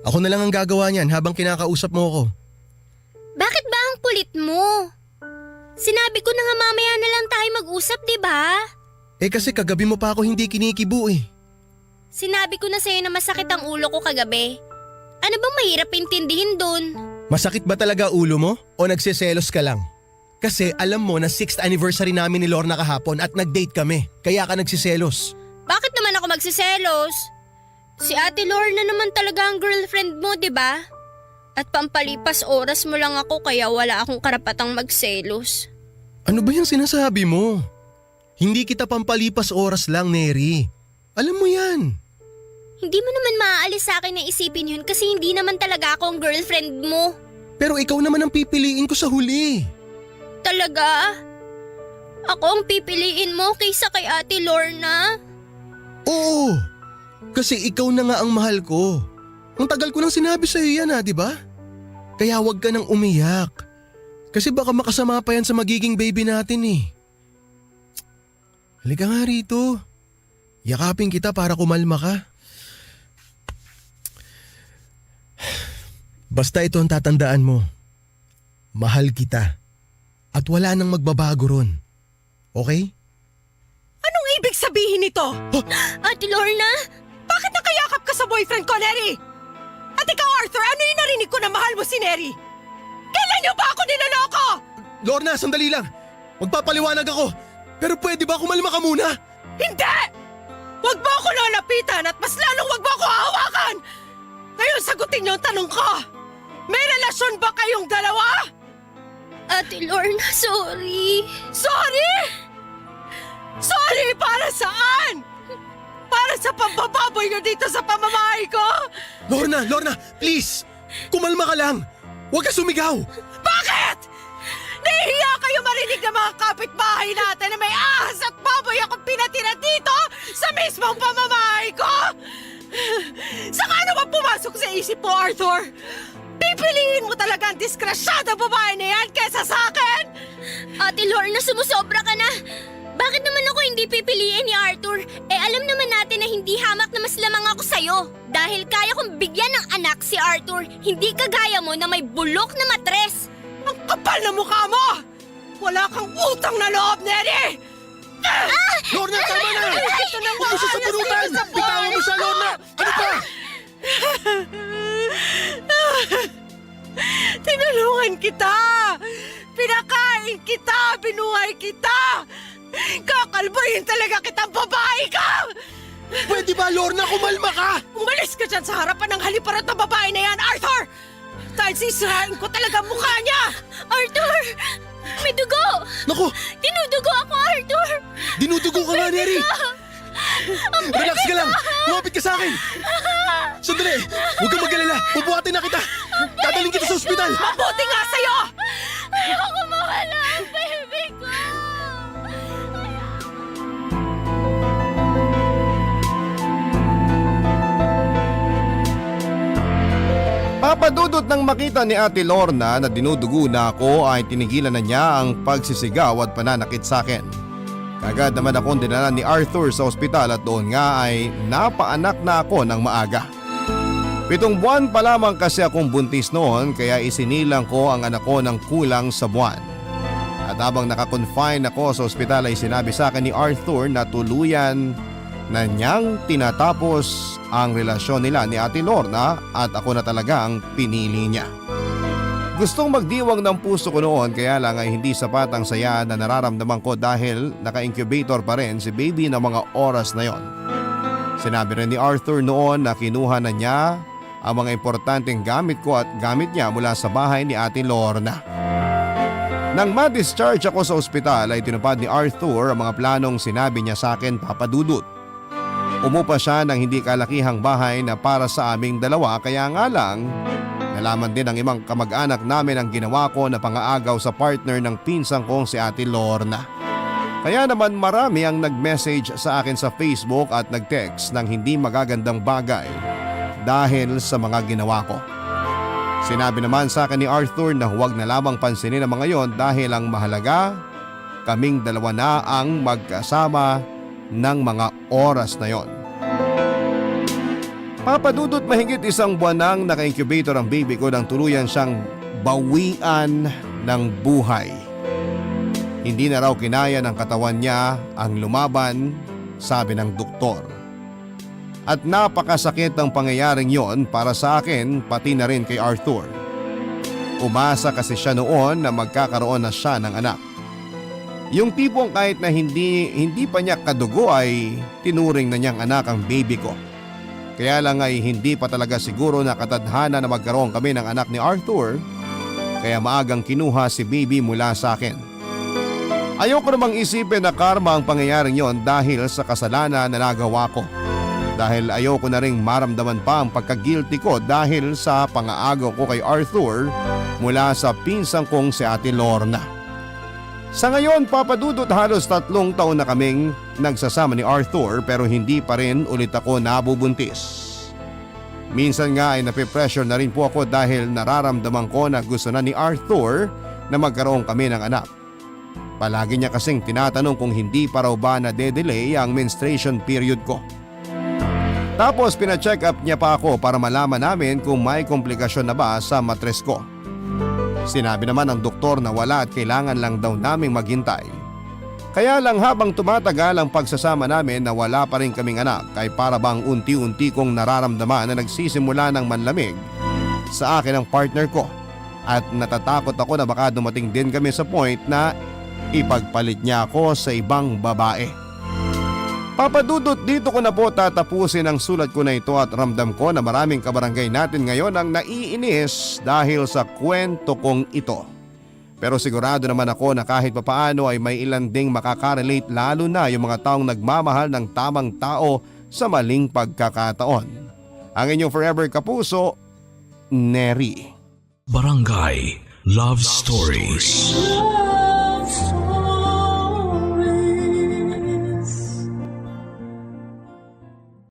Ako na lang ang gagawa niyan habang kinakausap mo ko. Bakit ba ang kulit mo? Sinabi ko na nga mamaya na lang tayo mag-usap, di ba? Eh kasi kagabi mo pa ako hindi kinikibo eh. Sinabi ko na sa'yo na masakit ang ulo ko kagabi. Ano bang mahirap intindihin dun? Masakit ba talaga ulo mo o nagsiselos ka lang? Kasi alam mo na 6th anniversary namin ni Lorna kahapon at nag-date kami. Kaya ka nagsiselos. Bakit naman ako magsiselos? Si Ate Lorna naman talaga ang girlfriend mo, di ba? At pampalipas oras mo lang ako kaya wala akong karapatang magselos. Ano ba yung sinasabi mo? Hindi kita pampalipas oras lang, Neri. Alam mo yan. Hindi mo naman maaalis sa akin na isipin yun kasi hindi naman talaga ako ang girlfriend mo. Pero ikaw naman ang pipiliin ko sa huli. Talaga? Ako ang pipiliin mo kaysa kay Ate Lorna? Oo. Kasi ikaw na nga ang mahal ko. Ang tagal ko nang sinabi sa'yo yan di ba? Kaya huwag ka nang umiyak. Kasi baka makasama pa yan sa magiging baby natin eh. Halika nga rito. Yakapin kita para kumalma ka. Basta ito ang tatandaan mo. Mahal kita. At wala nang magbabago ron. Okay? Anong ibig sabihin nito? Ate Lorna? Bakit nakayakap ka sa boyfriend ko, Neri? At ikaw, Arthur, ano yung narinig ko na mahal mo si Neri? Kailan niyo ba ako niloloko? Lorna, sandali lang. Magpapaliwanag ako. Pero pwede ba kumalma ka muna? Hindi! Huwag mo ako lalapitan at mas lalong huwag mo ako hahawakan! Ngayon sagutin niyo ang tanong ko. May relasyon ba kayong dalawa? Ate Lorna, sorry. Sorry! Sorry para saan? Para sa pambababoy niyo dito sa pamamahay ko? Lorna, please! Kumalma ka lang! Huwag ka sumigaw! Bakit? Nahihiya kayo marinig ng mga kapitbahay natin na may ahas at baboy akong pinatira dito sa mismong pamamahay ko? Saka ano ba pumasok sa isip mo, Arthur? Pipiliin mo talaga ang diskrasyada babae na yan kesa sa akin? Ate Lorna, sumusobra ka na. Bakit naman ako hindi pipiliin ni Arthur? Alam naman natin na hindi hamak na mas lamang ako sa'yo. Dahil kaya kong bigyan ng anak si Arthur, hindi kagaya mo na may bulok na matres. Ang kapal na mukha mo! Wala kang utang na loob, Neri! Lorna, tama na! Ito na Huwag mo siya sabunutan! Bitawan mo siya, Lorna! Ano pa? Tinulungan kita! Pinakain kita! Binuhay kita! Kakalbayin talaga kitang babae ka! Pwede ba, Lorna, kumalma ka? Umalis ka dyan sa harapan ng haliparot na babae na yan, Arthur! Dahil sisirain ko talaga ang mukha niya! Arthur! May dugo! Naku, Dinudugo ako, Arthur! dinudugo ka nga, Neri! Relax ka lang! Lumapit ka sa akin! Sandali! Huwag kang mag-alala! Bubuhatin na kita! Dadaling kita sa ospital! Mabuti nga sa'yo! Ayoko mawala ang baby ko! Papadudot nang makita ni Ate Lorna na dinudugo na ako ay tinigilan na niya ang pagsisigaw at pananakit sa akin. Kagad naman akong dinala ni Arthur sa ospital at doon nga ay napaanak na ako ng maaga. 7 buwan pa lamang kasi akong buntis noon kaya isinilang ko ang anak ko ng kulang sa buwan. At habang nakakonfine ako sa ospital ay sinabi sa akin ni Arthur na tuluyan na niyang tinatapos ang relasyon nila ni Ate Lorna at ako na talaga ang pinili niya. Gustong magdiwang ng puso ko noon kaya lang ay hindi sapat ang saya na nararamdaman ko dahil naka-incubator pa rin si baby ng mga oras na yon. Sinabi rin ni Arthur noon na kinuha na niya ang mga importanteng gamit ko at gamit niya mula sa bahay ni Ate Lorna. Nang ma-discharge ako sa ospital ay tinupad ni Arthur ang mga planong sinabi niya sa akin, Papa Dudut. Umupa siya ng hindi kalakihang bahay na para sa aming dalawa kaya nga lang nalaman din ng ibang kamag-anak namin ang ginawa ko na pangaagaw sa partner ng pinsang kong si Ate Lorna. Kaya naman marami ang nag-message sa akin sa Facebook at nag-text ng hindi magagandang bagay dahil sa mga ginawa ko. Sinabi naman sa akin ni Arthur na huwag na lamang pansinin ang mga yon dahil ang mahalaga, kaming dalawa na ang magkasama ng mga oras na yon. Papadudot mahigit 1 buwan nang naka-incubator ang baby ko nang tuluyan siyang bawian ng buhay. Hindi na raw kinaya ng katawan niya ang lumaban, sabi ng doktor. At napakasakit ng pangyayaring yon para sa akin pati na rin kay Arthur. Umasa kasi siya noon na magkakaroon na siya ng anak. Yung tipong kahit na hindi pa niya kadugo ay tinuring na niyang anak ang baby ko. Kaya lang ay hindi pa talaga siguro na katadhana na magkaroon kami ng anak ni Arthur kaya maagang kinuha si baby mula sa akin. Ayoko namang isipin na karma ang pangyayaring yon dahil sa kasalanan na nagawa ko. Dahil ayoko na ring maramdaman pa ang pagka-guilty ko dahil sa pangaagaw ko kay Arthur mula sa pinsang kong si Ate Lorna. Sa ngayon, Papadudot, halos 3 taon na kaming nagsasama ni Arthur pero hindi pa rin ulit ako nabubuntis. Minsan nga ay napipressure na rin po ako dahil nararamdaman ko na gusto na ni Arthur na magkaroon kami ng anak. Palagi niya kasing tinatanong kung hindi pa raw ba na-delay ang menstruation period ko. Tapos pina-check up niya pa ako para malaman namin kung may komplikasyon na ba sa matres ko. Sinabi naman ng doktor na wala at kailangan lang daw naming maghintay. Kaya lang habang tumatagal ang pagsasama namin na wala pa rin kaming anak ay para bang unti-unti kong nararamdaman na nagsisimula ng manlamig sa akin ang partner ko at natatakot ako na baka dumating din kami sa point na ipagpalit niya ako sa ibang babae. Papadudot, dito ko na po tatapusin ang sulat ko na ito at ramdam ko na maraming kabarangay natin ngayon ang naiinis dahil sa kwento kong ito. Pero sigurado naman ako na kahit papaano ay may ilan ding makakarelate, lalo na yung mga taong nagmamahal ng tamang tao sa maling pagkakataon. Ang inyong forever kapuso, Neri. Barangay Love Stories. Love Stories.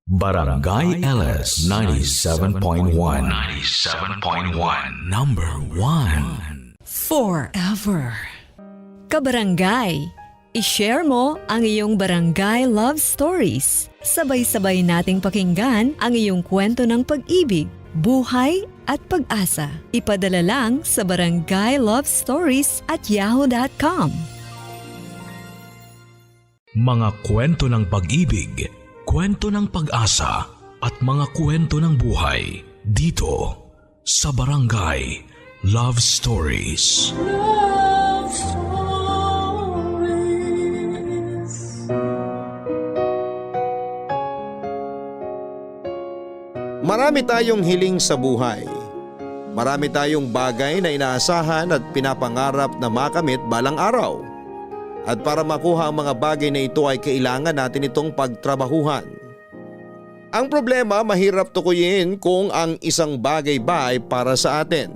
Barangay LS 97.1. 97.1. Number 1. Forever. Kabarangay, i-share mo ang iyong barangay love stories. Sabay-sabay nating pakinggan ang iyong kwento ng pag-ibig, buhay at pag-asa. Ipadala lang sa barangaylovestories@yahoo.com. Mga kwento ng pag-ibig, kwento ng pag-asa at mga kwento ng buhay dito sa Barangay Love Stories. Love Stories. Marami tayong hiling sa buhay. Marami tayong bagay na inaasahan at pinapangarap na makamit balang araw. At para makuha ang mga bagay na ito ay kailangan natin itong pagtrabahuhan. Ang problema, mahirap tukuyin kung ang isang bagay ba ay para sa atin.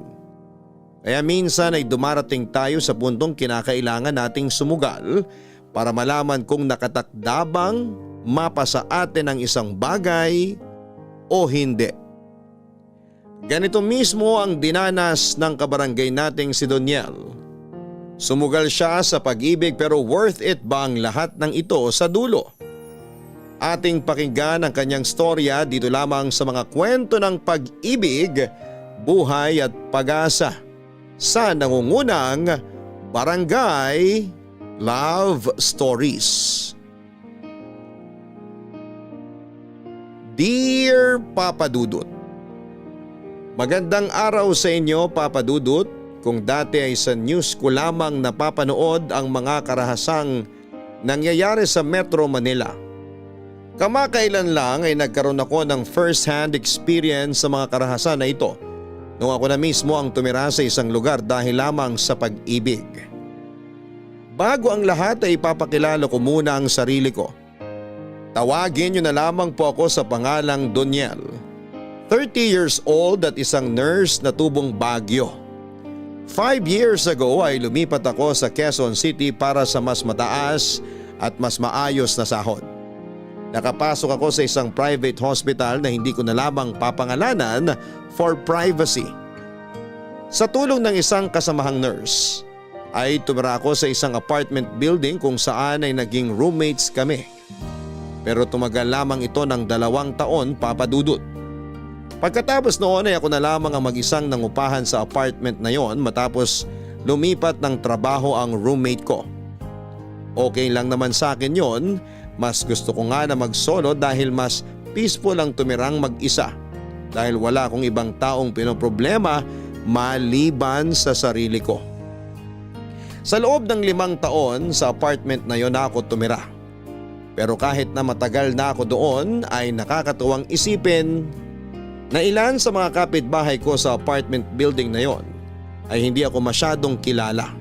Kaya minsan ay dumarating tayo sa puntong kinakailangan nating sumugal para malaman kung nakatakda bang mapa sa atin ang isang bagay o hindi. Ganito mismo ang dinanas ng kabarangay nating si Doniel. Sumugal siya sa pag-ibig pero worth it ba ang lahat ng ito sa dulo? Ating pakinggan ang kanyang storya dito lamang sa mga kwento ng pag-ibig, buhay at pag-asa sa nangungunang Barangay Love Stories. Dear Papa Dudut, magandang araw sa inyo, Papa Dudut. Kung dati ay sa news ko lamang napapanood ang mga karahasang nangyayari sa Metro Manila. Kamakailan lang ay nagkaroon ako ng first-hand experience sa mga karahasan na ito nung ako na mismo ang tumira sa isang lugar dahil lamang sa pag-ibig. Bago ang lahat ay ipapakilala ko muna ang sarili ko. Tawagin niyo na lamang po ako sa pangalang Doniel. 30 years old at isang nurse na tubong Baguio. 5 years ago ay lumipat ako sa Quezon City para sa mas mataas at mas maayos na sahod. Nakapasok ako sa isang private hospital na hindi ko na lamang papangalanan for privacy. Sa tulong ng isang kasamahang nurse ay tumira ako sa isang apartment building kung saan ay naging roommates kami. Pero tumagal lamang ito ng 2 taon, Papa Dudut. Pagkatapos noon ay ako na lamang ang mag-isang nangupahan sa apartment na yon matapos lumipat ng trabaho ang roommate ko. Okay lang naman sa akin yon, mas gusto ko nga na mag-solo dahil mas peaceful ang tumirang mag-isa dahil wala akong ibang taong pinoproblema maliban sa sarili ko. Sa loob ng 5 taon sa apartment na yon ako tumira. Pero kahit na matagal na ako doon ay nakakatuwang isipin na ilan sa mga kapitbahay ko sa apartment building na yon ay hindi ako masyadong kilala.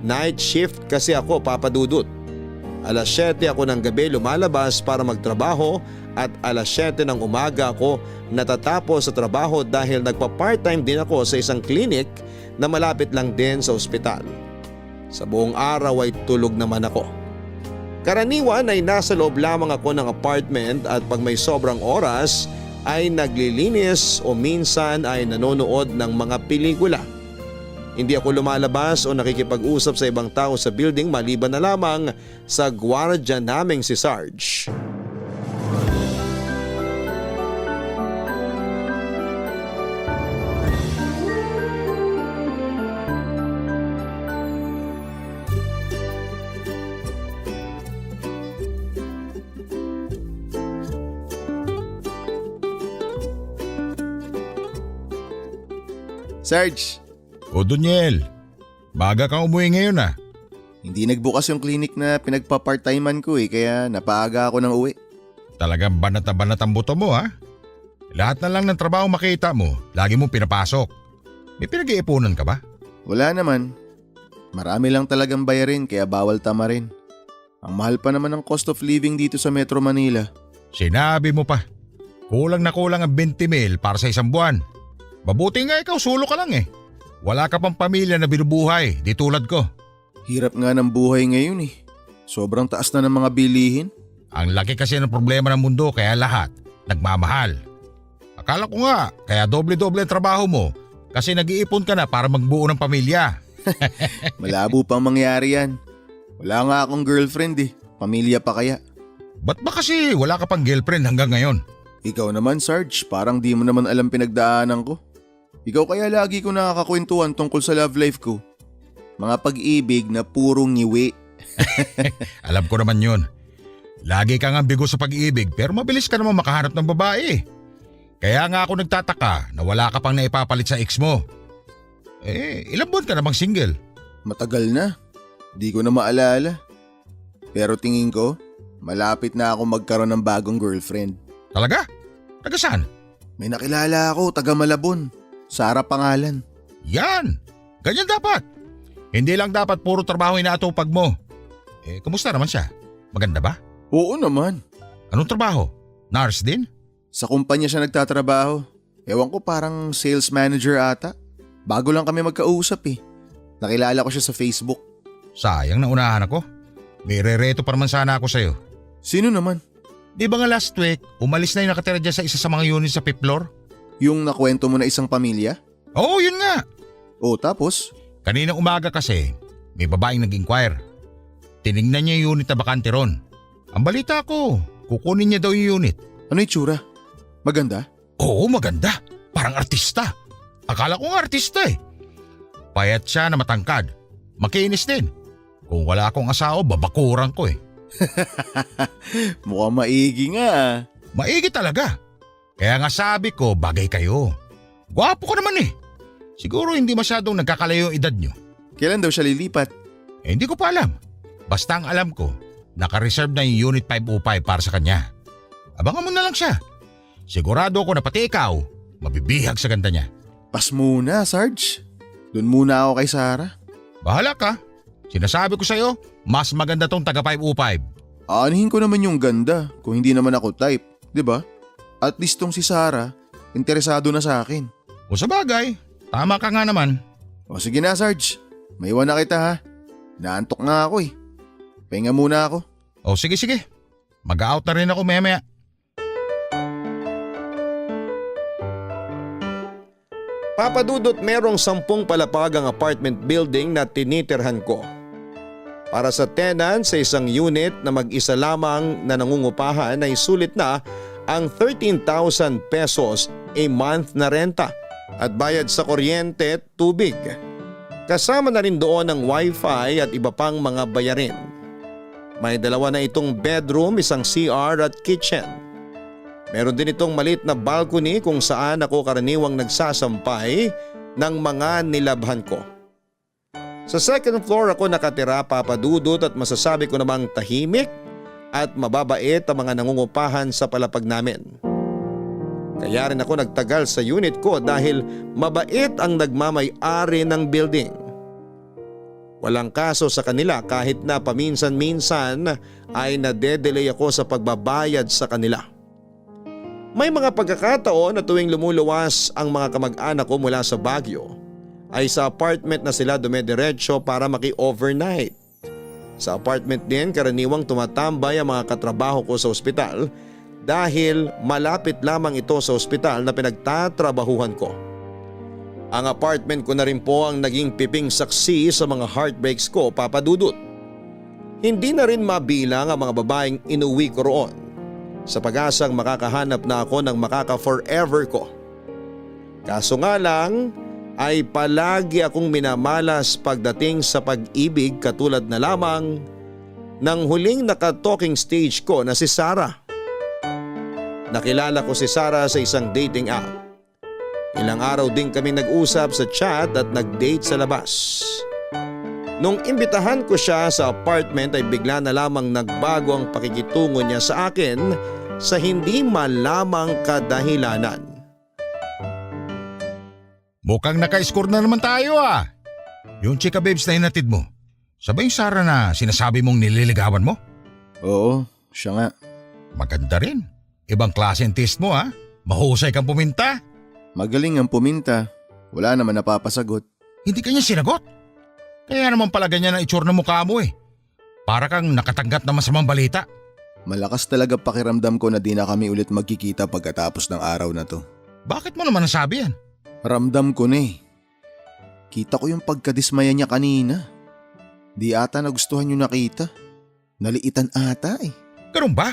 Night shift kasi ako, Papa Dudut. 7:00 ako ng gabi lumalabas para magtrabaho at 7:00 ng umaga ako natatapos sa trabaho dahil nagpa-part-time din ako sa isang clinic na malapit lang din sa ospital. Sa buong araw ay tulog naman ako. Karaniwan ay nasa loob lamang ako ng apartment at pag may sobrang oras ay naglilinis o minsan ay nanonood ng mga pelikula. Hindi ako lumalabas o nakikipag-usap sa ibang tao sa building maliban na lamang sa gwardiya naming si Sarge. Sarge, O Daniel, baga kang umuwi ngayon ah. hindi nagbukas yung clinic na pinagpa-part-timean ko kaya napaaga ako ng uwi. Talagang banat na banat ang buto mo ha. Lahat na lang ng trabaho makita mo, lagi mo pinapasok. May pinag-iipunan ka ba? Wala naman. Marami lang talagang bayarin kaya bawal tamarin. Ang mahal pa naman ng cost of living dito sa Metro Manila. Sinabi mo pa. Kulang na kulang ang 20 mil para sa isang buwan. Mabuti nga ikaw, sulo ka lang eh. Wala ka pang pamilya na binubuhay, di tulad ko. Hirap nga ng buhay ngayon eh. Sobrang taas na ng mga bilihin. Ang laki kasi ng problema ng mundo kaya lahat nagmamahal. Akala ko nga kaya doble-doble ang trabaho mo kasi nag-iipon ka na para magbuo ng pamilya. Malabo pang mangyari yan. Wala nga akong girlfriend eh. Pamilya pa kaya. Ba't ba kasi wala ka pang girlfriend hanggang ngayon? Ikaw naman Sarge, parang di mo naman alam pinagdaanan ko. Ikaw kaya lagi ko nakakakwentuhan tungkol sa love life ko. Mga pag-ibig na purong ngiwi. Alam ko naman yun. Lagi kang ambigo sa pag-ibig pero mabilis ka naman makahanap ng babae. Kaya nga ako nagtataka na wala ka pang naipapalit sa ex mo. Ilang buwan ka namang single? Matagal na. Di ko na maalala. Pero tingin ko, malapit na ako magkaroon ng bagong girlfriend. Talaga? Taga saan? May nakilala ako, taga Malabon. Sara pangalan. Yan! Ganyan dapat. Hindi lang dapat puro trabaho inaatupag mo. Kumusta naman siya? Maganda ba? Oo naman. Anong trabaho? Nurse din? Sa kumpanya siya nagtatrabaho. Ewan ko parang sales manager ata. Bago lang kami magkausap eh. Nakilala ko siya sa Facebook. Sayang na unahan ako. May rereto pa naman sana ako sa'yo. Sino naman? Di ba nga last week, umalis na yung nakatira dyan sa isa sa mga unit sa 5th floor? Yung nakwento mo na isang pamilya? Oo, yun nga. O tapos? Kaninang umaga kasi, may babaeng nag-inquire. Tinignan niya yung unit na bakante ron. Ang balita ko, kukunin niya daw yung unit. Ano itsura? Maganda? Oo, maganda. Parang artista. Akala ko nga artista eh. Payat siya na matangkad. Makinis din. Kung wala akong asawa, babakuran ko eh. Mukhang maigi nga ah. Maigi talaga. Kaya nga sabi ko, bagay kayo. Gwapo ko naman eh. Siguro hindi masyadong nagkakalayo yung edad nyo. Kailan daw siya lilipat? Hindi ko pa alam. Basta ang alam ko, naka-reserve na yung Unit 505 para sa kanya. Abangan mo na lang siya. Sigurado ako na pati ikaw, mabibihag sa ganda niya. Pas muna, Sarge. Doon muna ako kay Sara. Bahala ka. Sinasabi ko sa'yo, mas maganda tong taga 505. Aanihin ko naman yung ganda kung hindi naman ako type, di ba? At least tong si Sara, interesado na sa akin. O sa bagay, tama ka nga naman. O sige na, Sarge. Maiwan na kita ha. Naantok nga ako eh. Pahinga muna ako. O sige. Mag-out na rin ako maya. Papadudot, merong 10 palapag ang apartment building na tinitirhan ko. Para sa tenant sa isang unit na mag-isa lamang na nangungupahan ay sulit na ang 13,000 pesos a month na renta at bayad sa kuryente at tubig. Kasama na rin doon ang wifi at iba pang mga bayarin. May 2 na itong bedroom, isang CR at kitchen. Meron din itong maliit na balcony kung saan ako karaniwang nagsasampay ng mga nilabhan ko. Sa second floor ako nakatira, papadudot, at masasabi ko namang tahimik at mababait ang mga nangungupahan sa palapag namin. Kaya rin ako nagtagal sa unit ko dahil mabait ang nagmamay-ari ng building. Walang kaso sa kanila kahit na paminsan-minsan ay nadedelay ako sa pagbabayad sa kanila. May mga pagkakataon na tuwing lumuluwas ang mga kamag-anak ko mula sa Baguio ay sa apartment na sila dumediretso para maki-overnight. Sa apartment din karaniwang tumatambay ang mga katrabaho ko sa ospital dahil malapit lamang ito sa ospital na pinagtatrabahuhan ko. Ang apartment ko na rin po ang naging piping saksi sa mga heartbreaks ko, Papa Dudut. Hindi na rin mabilang ang mga babaeng inuwi ko roon sa pag-asang makakahanap na ako ng makaka-forever ko. Kaso nga lang ay palagi akong minamalas pagdating sa pag-ibig, katulad na lamang ng huling naka-talking stage ko na si Sarah. Nakilala ko si Sarah sa isang dating app. Ilang araw din kami nag-usap sa chat at nag-date sa labas. Nung imbitahan ko siya sa apartment ay bigla na lamang nagbago ang pakikitungo niya sa akin sa hindi malamang kadahilanan. Mukhang naka-score na naman tayo ah. Yung chika babes na hinatid mo, sabay yung Sarah na sinasabi mong nililigawan mo? Oo, siya nga. Maganda rin. Ibang klase ang taste mo ah. Mahusay kang puminta. Magaling ang puminta. Wala naman napapasagot. Hindi kanya sinagot. Kaya naman pala ganyan ang itsura ng mukha mo eh. Para kang nakatanggap na masamang balita. Malakas talaga pakiramdam ko na di na kami ulit magkikita pagkatapos ng araw na to. Bakit mo naman nasabi yan? Ramdam ko na eh. Kita ko yung pagkadismaya niya kanina. Di ata nagustuhan yung nakita. Naliitan ata eh. Ganun ba?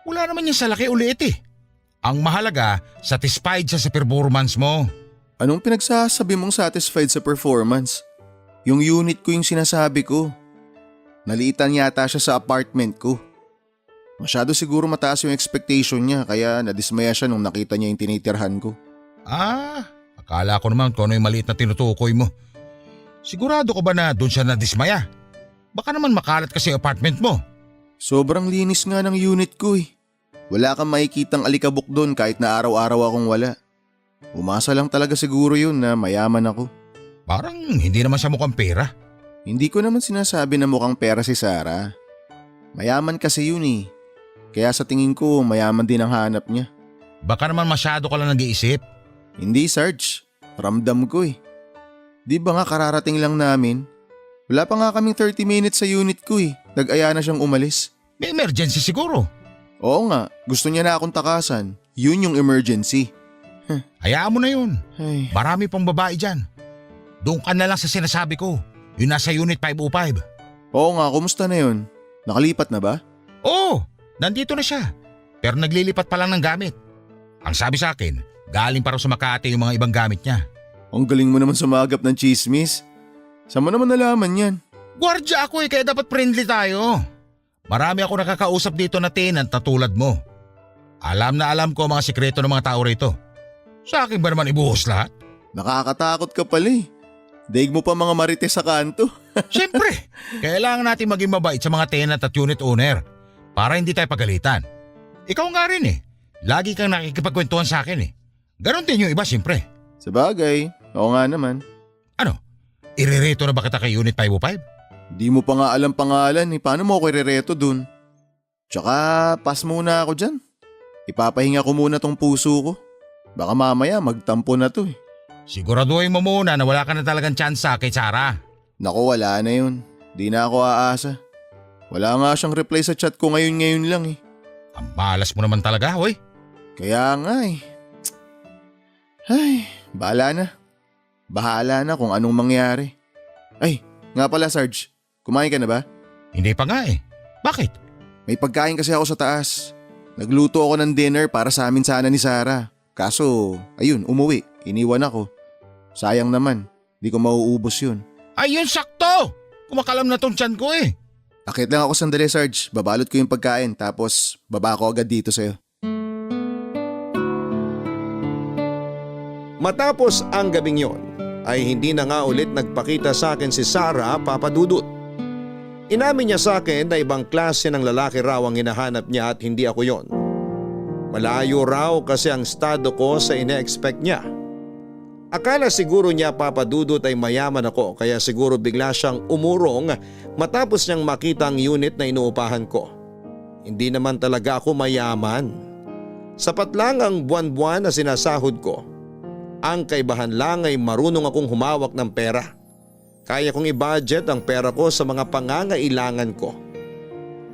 Wala naman yan sa laki ulit eh. Ang mahalaga, satisfied siya sa performance mo. Anong pinagsasabi mong satisfied sa performance? Yung unit ko yung sinasabi ko. Naliitan yata siya sa apartment ko. Masyado siguro mataas yung expectation niya kaya nadismaya siya nung nakita niya yung tinitirhan ko. Akala ko naman kung ano yung maliit na tinutukoy mo. Sigurado ko ba na doon siya nadismaya? Baka naman makalat kasi apartment mo. Sobrang linis nga ng unit ko eh. Wala kang makikitang alikabok doon kahit na araw-araw akong wala. Umasa lang talaga siguro yun na mayaman ako. Parang hindi naman siya mukhang pera. Hindi ko naman sinasabi na mukhang pera si Sarah. Mayaman kasi yun eh. Kaya sa tingin ko mayaman din ang hanap niya. Baka naman masyado ka lang nag-iisip. Hindi Sarge, ramdam ko eh. Di ba nga kararating lang namin? Wala pa nga kaming 30 minutes sa unit ko eh. Nag-aya na siyang umalis. May emergency siguro. Oo nga, gusto niya na akong takasan. Yun yung emergency. Hayaan mo na yun. Ay. Marami pang babae dyan. Doon ka na lang sa sinasabi ko. Yung nasa unit 505. Oo nga, kumusta na yun? Nakalipat na ba? Oo, nandito na siya. Pero naglilipat pa lang ng gamit. Ang sabi sa akin, galing para sa Makati yung mga ibang gamit niya. Ang galing mo naman sumagap ng chismis. Saan mo naman nalaman yan? Gwardya ako eh, kaya dapat friendly tayo. Marami ako nakakausap dito na tenant na tulad mo. Alam na alam ko ang mga sikreto ng mga tao rito. Sa akin ba naman ibuhos lahat? Nakakatakot ka pala eh. Daig mo pa mga marites sa kanto. Siyempre, kailangan natin maging mabait sa mga tenant at unit owner para hindi tayo pagalitan. Ikaw nga rin eh. Lagi kang nakikipagkwentuhan sa akin eh. Ganon din yung iba siyempre. Sabagay, oo nga naman. Ano? Irereto na ba kita kay Unit 505? Di mo pa nga alam pangalan eh. Paano mo ako irereto dun? Tsaka pass muna ako dyan. Ipapahinga ko muna tong puso ko. Baka mamaya magtampo na to eh. Siguraduhin mo muna na wala ka na talagang tsansa kay Sarah. Naku, wala na yun. Di na ako aasa. Wala nga siyang reply sa chat ko ngayon lang eh. Ang malas mo naman talaga, hoy. Kaya nga eh. Ay, bahala na. Bahala na kung anong mangyari. Ay, nga pala Sarge, kumain ka na ba? Hindi pa nga eh. Bakit? May pagkain kasi ako sa taas. Nagluto ako ng dinner para sa amin sana ni Sarah. Kaso, ayun, umuwi. Iniwan ako. Sayang naman, di ko mauubos yun. Ayun, sakto! Kumakalam na tong tiyan ko eh. Akit lang ako sandali Sarge, babalot ko yung pagkain tapos baba ko agad dito sa'yo. Matapos ang gabing yon, ay hindi na nga ulit nagpakita sa akin si Sarah, Papa Dudut. Inamin niya sa akin na ibang klase ng lalaki raw ang hinahanap niya at hindi ako yon. Malayo raw kasi ang estado ko sa ine-expect niya. Akala siguro niya, Papa Dudut, ay mayaman ako kaya siguro bigla siyang umurong matapos niyang makita ang unit na inuupahan ko. Hindi naman talaga ako mayaman. Sapat lang ang buwan-buwan na sinasahod ko. Ang kaibahan lang ay marunong akong humawak ng pera. Kaya kong i-budget ang pera ko sa mga pangangailangan ko.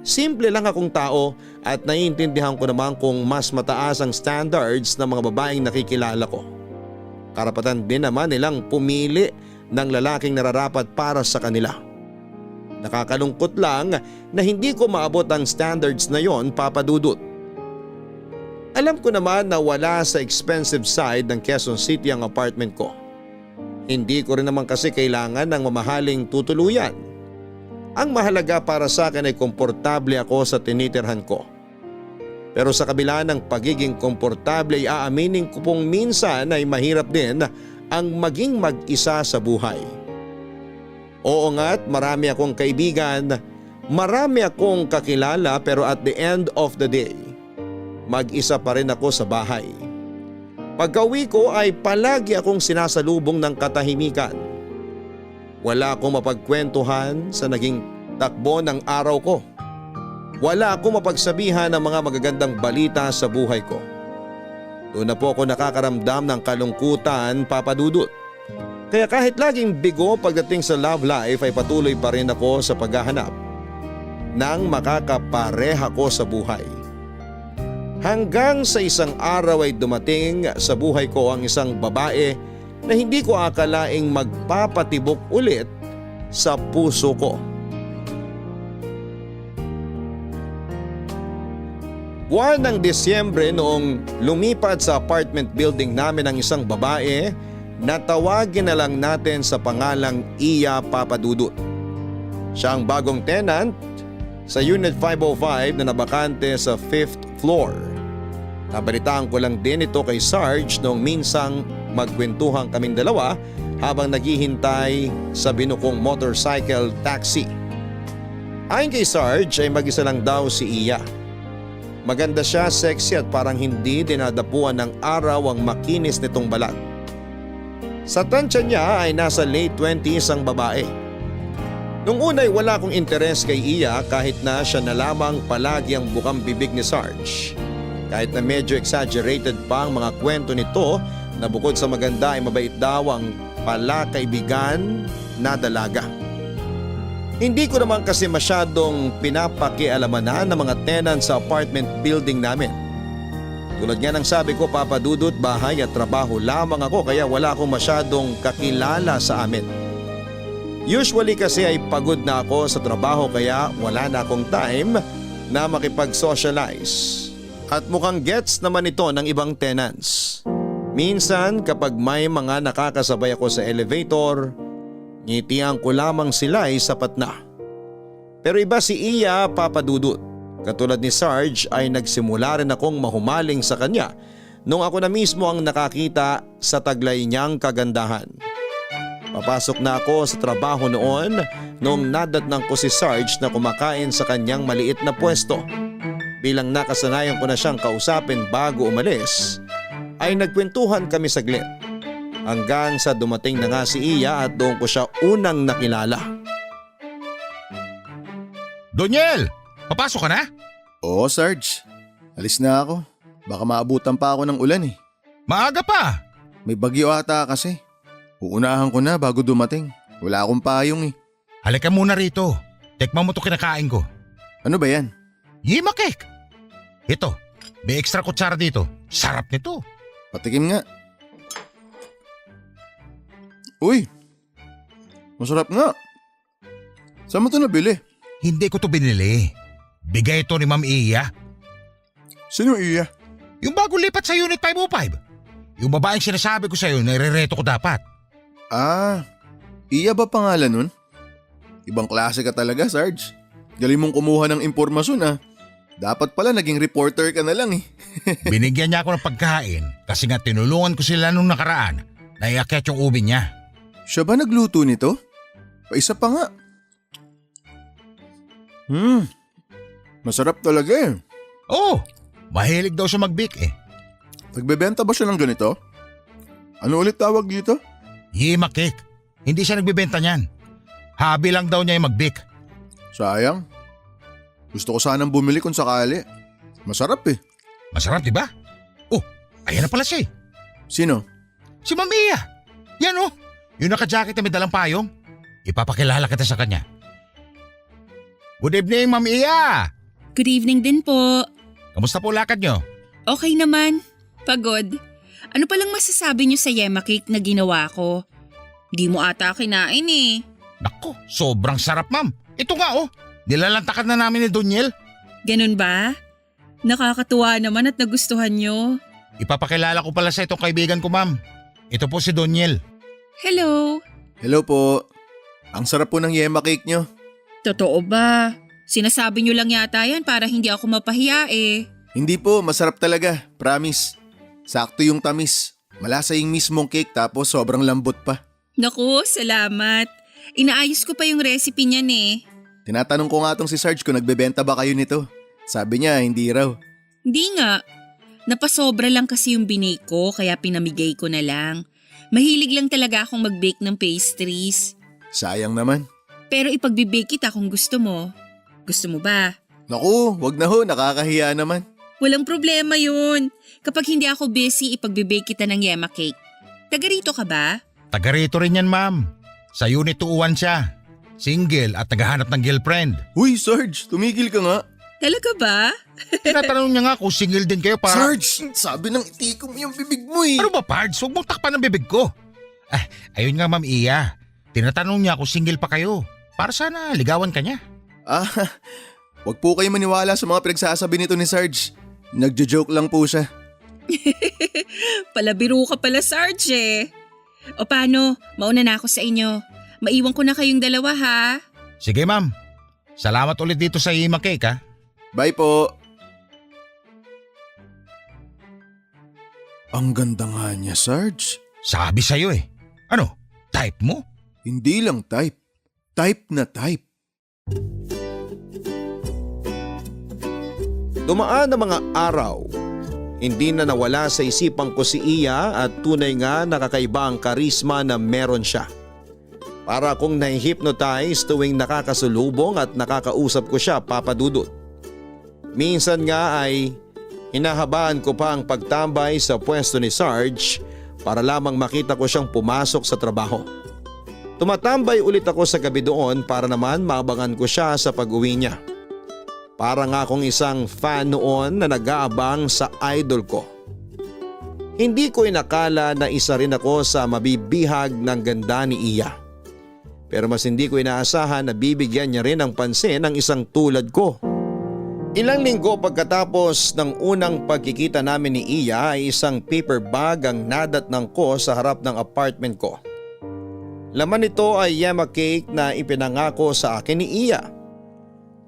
Simple lang akong tao at naiintindihan ko naman kung mas mataas ang standards ng mga babaeng nakikilala ko. Karapatan din naman nilang pumili ng lalaking nararapat para sa kanila. Nakakalungkot lang na hindi ko maabot ang standards na yon, Papa Dudut. Alam ko naman na wala sa expensive side ng Quezon City ang apartment ko. Hindi ko rin naman kasi kailangan ng mamahaling tutuluyan. Ang mahalaga para sa akin ay komportable ako sa tinitirhan ko. Pero sa kabila ng pagiging komportable ay aaminin ko pong minsan ay mahirap din ang maging mag-isa sa buhay. Oo nga't marami akong kaibigan, marami akong kakilala, pero at the end of the day, mag-isa pa rin ako sa bahay. Pagka-uwi ko ay palagi akong sinasalubong ng katahimikan. Wala akong mapagkwentuhan sa naging takbo ng araw ko. Wala akong mapagsabihan ng mga magagandang balita sa buhay ko. Doon na po ako nakakaramdam ng kalungkutan, Papa Dudut. Kaya kahit laging bigo pagdating sa love life ay patuloy pa rin ako sa paghahanap ng makakapareha ko sa buhay. Hanggang sa isang araw ay dumating sa buhay ko ang isang babae na hindi ko akalaing magpapatibok ulit sa puso ko. Buwan ng Disyembre noong lumipat sa apartment building namin ang isang babae na tawagin na lang natin sa pangalang Iya, Papa Dudut. Siya ang bagong tenant sa Unit 505 na nabakante sa 5th floor. Nabalitaan ko lang din ito kay Sarge noong minsang magkwentuhan kaming dalawa habang naghihintay sa binukong motorcycle taxi. Ayon kay Sarge ay mag-isa lang daw si Iya. Maganda siya, sexy at parang hindi dinadapuan ng araw ang makinis nitong balat. Sa tansya niya ay nasa late 20s ang babae. Nung unay wala akong interes kay Iya kahit na siya na lamang palagi ang bukang bibig ni Sarge. Kahit na medyo exaggerated pa ang mga kwento nito na bukod sa maganda ay mabait daw ang palakaibigan na dalaga. Hindi ko naman kasi masyadong pinapakialamanan ng mga tenant sa apartment building namin. Tulad nga ng sabi ko, Papa Dudut, bahay at trabaho lamang ako kaya wala akong masyadong kakilala sa amin. Usually kasi ay pagod na ako sa trabaho kaya wala na akong time na makipag-socialize. At mukhang gets naman ito ng ibang tenants. Minsan kapag may mga nakakasabay ako sa elevator, ngitian ko lamang sila ay sapat na. Pero iba si Iya, Papa Dudut. Katulad ni Sarge ay nagsimula rin akong mahumaling sa kanya nung ako na mismo ang nakakita sa taglay niyang kagandahan. Papasok na ako sa trabaho noon nung nadatnang ko si Sarge na kumakain sa kanyang maliit na pwesto. Bilang nakasanayan ko na siyang kausapin bago umalis, ay nagkwentuhan kami saglit. Hanggang sa dumating na nga si Iya at doon ko siya unang nakilala. Doniel! Papasok ka na? Oo, Sarge. Alis na ako. Baka maabutan pa ako ng ulan eh. Maaga pa! May bagyo ata kasi. Uunahan ko na bago dumating. Wala akong payong eh. Halika muna rito. Tekman mo to kinakain ko. Ano ba yan? Yima cake! Ito, may extra kutsara dito. Sarap nito. Patikim nga. Uy! Masarap nga. Saan mo ito nabili? Hindi ko to binili. Bigay ito ni Ma'am Iya. Sino Iya? Yung bago lipat sa Unit 505. Yung babaeng sinasabi ko sa'yo na irereto ko dapat. Ah, Iya ba pangalan nun? Ibang klase ka talaga, Sarge. Galing mong kumuha ng impormasyon ah. Dapat pala naging reporter ka na lang eh. Binigyan niya ako ng pagkain kasi nga tinulungan ko sila nung nakaraan na iakyat yung ubi niya. Siya ba nagluto nito? Paisa pa nga. Masarap talaga eh. Oo, mahilig daw siya mag-bake eh. Nagbebenta ba siya ng ganito? Ano ulit tawag dito? Yima cake. Hindi siya nagbebenta niyan. Hobby lang daw niya yung mag-bake. Sayang. Gusto ko sanang bumili kung sakali. Masarap eh. Masarap, di ba? Oh, ayan na pala siya eh. Sino? Si Ma'am Iya. Yan oh, yung naka-jacket na may dalang payong. Ipapakilala kita sa kanya. Good evening, Ma'am Iya. Good evening din po. Kamusta po lakad nyo? Okay naman. Pagod. Ano palang masasabi niyo sa yema cake na ginawa ko? Di mo ata kinain eh. Nako, sobrang sarap ma'am. Ito nga oh, nilalantakan na namin ni Doniel. Ganun ba? Nakakatuwa naman at nagustuhan niyo. Ipapakilala ko pala sa itong kaibigan ko ma'am. Ito po si Doniel. Hello. Hello po. Ang sarap po ng yema cake nyo. Totoo ba? Sinasabi niyo lang yata yan para hindi ako mapahiya eh. Hindi po, masarap talaga. Promise. Sakto yung tamis. Malasa yung mismong cake tapos sobrang lambot pa. Naku, salamat. Inaayos ko pa yung recipe niyan eh. Tinatanong ko nga tong si Sarge kung nagbebenta ba kayo nito. Sabi niya hindi raw. Hindi nga. Napasobra lang kasi yung binake ko kaya pinamigay ko na lang. Mahilig lang talaga akong mag-bake ng pastries. Sayang naman. Pero ipagbibake kita kung gusto mo. Gusto mo ba? Naku, wag na ho, nakakahiya naman. Walang problema yun. Kapag hindi ako busy, ipagbibake kita ng yema cake. Taga rito ka ba? Taga rito rin yan ma'am. Sa Unit 201 siya. Single at naghahanap ng girlfriend. Huy Sarge, tumigil ka nga. Talaga ba? Tinatanong niya nga kung single din kayo para… Sarge, sabi ng itikom yung bibig mo eh. Ano ba Pards? Huwag mong takpan ng bibig ko. Ayun nga ma'am Iya. Tinatanong niya kung single pa kayo. Para sana ligawan ka niya. Wag po kayo maniwala sa mga pinagsasabi nito ni Sarge. Nagjo-joke lang po siya. Palabiro ka pala, Sarge eh. O paano? Mauna na ako sa inyo. Maiwan ko na kayong dalawa ha. Sige ma'am. Salamat ulit dito sa Yema Cake ha. Bye po. Ang ganda nga niya, Sarge. Sabi sa'yo eh. Ano? Type mo? Hindi lang type. Type na type. Dumaan na mga araw. Hindi na nawala sa isipan ko si Iya at tunay nga nakakaiba ang karisma na meron siya. Para akong nahihypnotize tuwing nakakasulubong at nakakausap ko siya, Papa Dudut. Minsan nga ay hinahabaan ko pa ang pagtambay sa pwesto ni Sarge para lamang makita ko siyang pumasok sa trabaho. Tumatambay ulit ako sa gabi doon para naman maabangan ko siya sa pag-uwi niya. Para nga akong isang fan noon na nag-aabang sa idol ko. Hindi ko inakala na isa rin ako sa mabibihag ng ganda ni Iya. Pero mas hindi ko inaasahan na bibigyan niya rin ng pansin ng isang tulad ko. Ilang linggo pagkatapos ng unang pagkikita namin ni Iya ay isang paper bag ang nadatnang ko sa harap ng apartment ko. Laman nito ay yema cake na ipinangako sa akin ni Iya.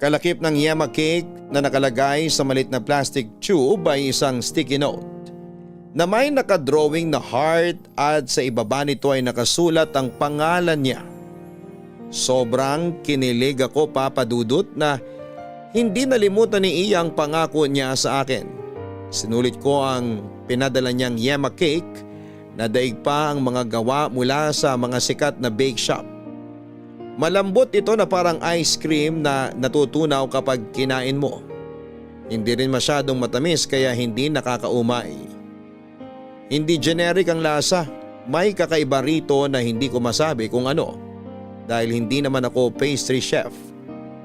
Kalakip ng yema cake na nakalagay sa maliit na plastic tube ay isang sticky note na may nakadrawing na heart at sa ibaba nito ay nakasulat ang pangalan niya. Sobrang kinilig ako, Papa Dudut, na hindi nalimutan ni Iya ang pangako niya sa akin. Sinulit ko ang pinadala niyang yema cake na daig pa ang mga gawa mula sa mga sikat na bake shop. Malambot ito na parang ice cream na natutunaw kapag kinain mo. Hindi rin masyadong matamis kaya hindi nakakaumay. Hindi generic ang lasa, may kakaiba rito na hindi ko masabi kung ano dahil hindi naman ako pastry chef.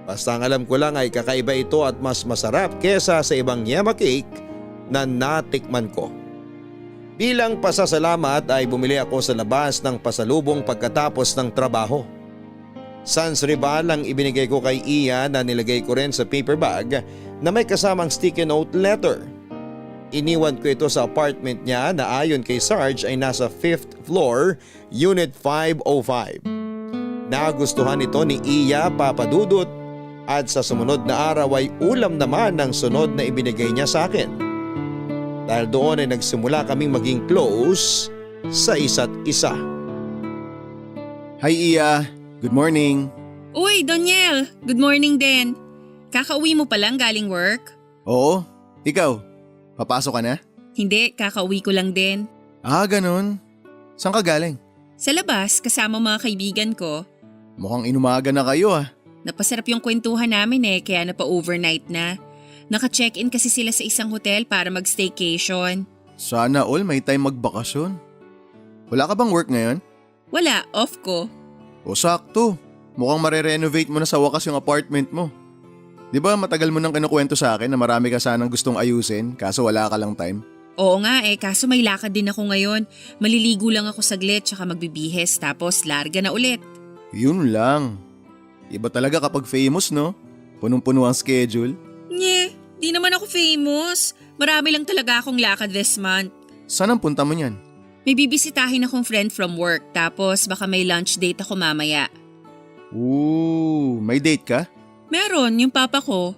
Basta ang alam ko lang ay kakaiba ito at mas masarap kesa sa ibang yema cake na natikman ko. Bilang pasasalamat ay bumili ako sa labas ng pasalubong pagkatapos ng trabaho. Sans rival ang ibinigay ko kay Iya na nilagay ko rin sa paper bag na may kasamang sticky note letter. Iniwan ko ito sa apartment niya na ayon kay Sarge ay nasa 5th floor, Unit 505. Nagustuhan ito ni Iya, Papa Dudut, at sa sumunod na araw ay ulam naman ang sunod na ibinigay niya sa akin. Dahil doon ay nagsimula kaming maging close sa isa't isa. Hi Iya, good morning. Uy, Doniel! Good morning din. Kakauwi mo pa lang galing work? Oo, ikaw, papasok ka na? Hindi, kakauwi ko lang din. Ganun. Saan ka galing? Sa labas, kasama mga kaibigan ko. Mukhang inumaga na kayo ah. Napasarap yung kwentuhan namin kaya napa-overnight na. Naka-check-in kasi sila sa isang hotel para mag-staycation. Sana all may time magbakasyon. Wala ka bang work ngayon? Wala, off ko. O sakto, mukhang mare-renovate mo na sa wakas yung apartment mo. Di ba matagal mo nang kinukwento sa akin na marami ka sanang gustong ayusin kaso wala ka lang time? Oo nga kaso may lakad din ako ngayon. Maliligo lang ako saglit tsaka magbibihes tapos larga na ulit. Yun lang. Iba talaga kapag famous, no? Punong-puno ang schedule. Nye, di naman ako famous. Marami lang talaga akong lakad this month. Saan ang punta mo niyan? May bibisitahin akong friend from work tapos baka may lunch date ako mamaya. Ooh, may date ka? Meron, yung papa ko.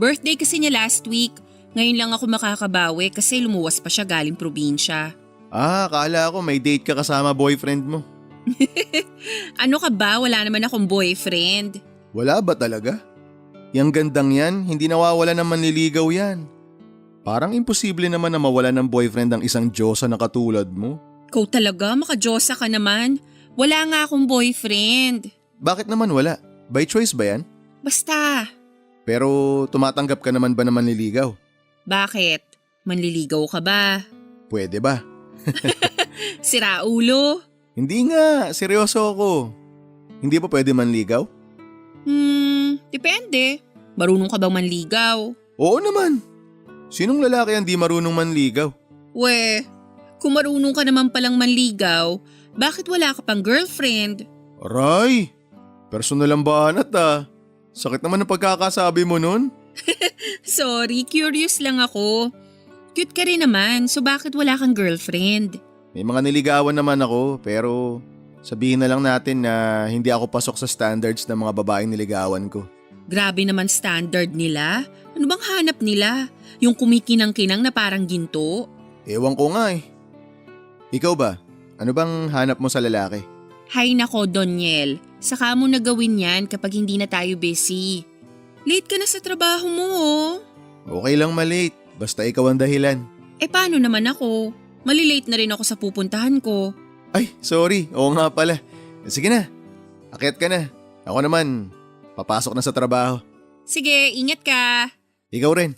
Birthday kasi niya last week. Ngayon lang ako makakabawi kasi lumuwas pa siya galing probinsya. Akala ko may date ka kasama boyfriend mo. Ano ka ba? Wala naman akong boyfriend. Wala ba talaga? Yang gandang yan, hindi nawawala ng manliligaw yan. Parang imposible naman na mawala ng boyfriend ang isang Diyosa na katulad mo. Ikaw talaga, makajosa ka naman. Wala nga akong boyfriend. Bakit naman wala? By choice ba yan? Basta. Pero tumatanggap ka naman ba na manliligaw? Bakit? Manliligaw ka ba? Pwede ba? Sira ulo? Hindi nga, seryoso ako. Hindi ba pwede manligaw? Depende. Marunong ka bang manligaw? Oo naman. Sinong lalaki ang di marunong manligaw? Kung marunong ka naman palang manligaw, bakit wala ka pang girlfriend? Aray, personal ang banat ah. Sakit naman ang pagkakasabi mo nun. Sorry, curious lang ako. Cute ka rin naman, so bakit wala kang girlfriend? May mga niligawan naman ako pero sabihin na lang natin na hindi ako pasok sa standards ng mga babaeng niligawan ko. Grabe naman standard nila. Ano bang hanap nila? Yung kumikinang-kinang na parang ginto? Ewan ko nga eh. Ikaw ba? Ano bang hanap mo sa lalaki? Hay nako, Doniel. Saka mo na gawin yan kapag hindi na tayo busy. Late ka na sa trabaho mo Okay lang malate, basta ikaw ang dahilan. Paano naman ako? Malilate na rin ako sa pupuntahan ko. Ay, sorry. Oo nga pala. Sige na, akyat ka na. Ako naman, papasok na sa trabaho. Sige, ingat ka. Ikaw rin.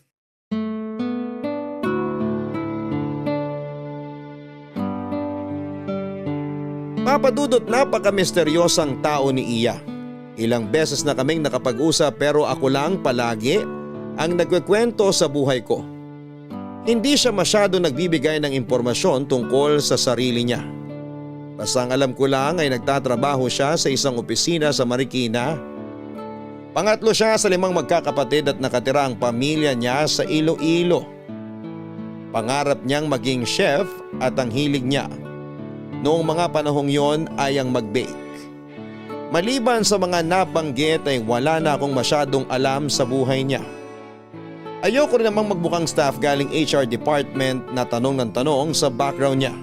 Papadudot, napaka-misteryosang tao ni Iya. Ilang beses na kaming nakapag-usap pero ako lang palagi ang nagkukwento sa buhay ko. Hindi siya masyado nagbibigay ng impormasyon tungkol sa sarili niya. Basta ang alam ko lang ay nagtatrabaho siya sa isang opisina sa Marikina. Pangatlo siya sa 5 magkakapatid at nakatira ang pamilya niya sa Iloilo. Pangarap niyang maging chef at ang hilig niya noong mga panahong yon ay ang mag-bake. Maliban sa mga nabanggit ay wala na akong masyadong alam sa buhay niya. Ayoko rin namang magbukang staff galing HR department na tanong ng tanong sa background niya.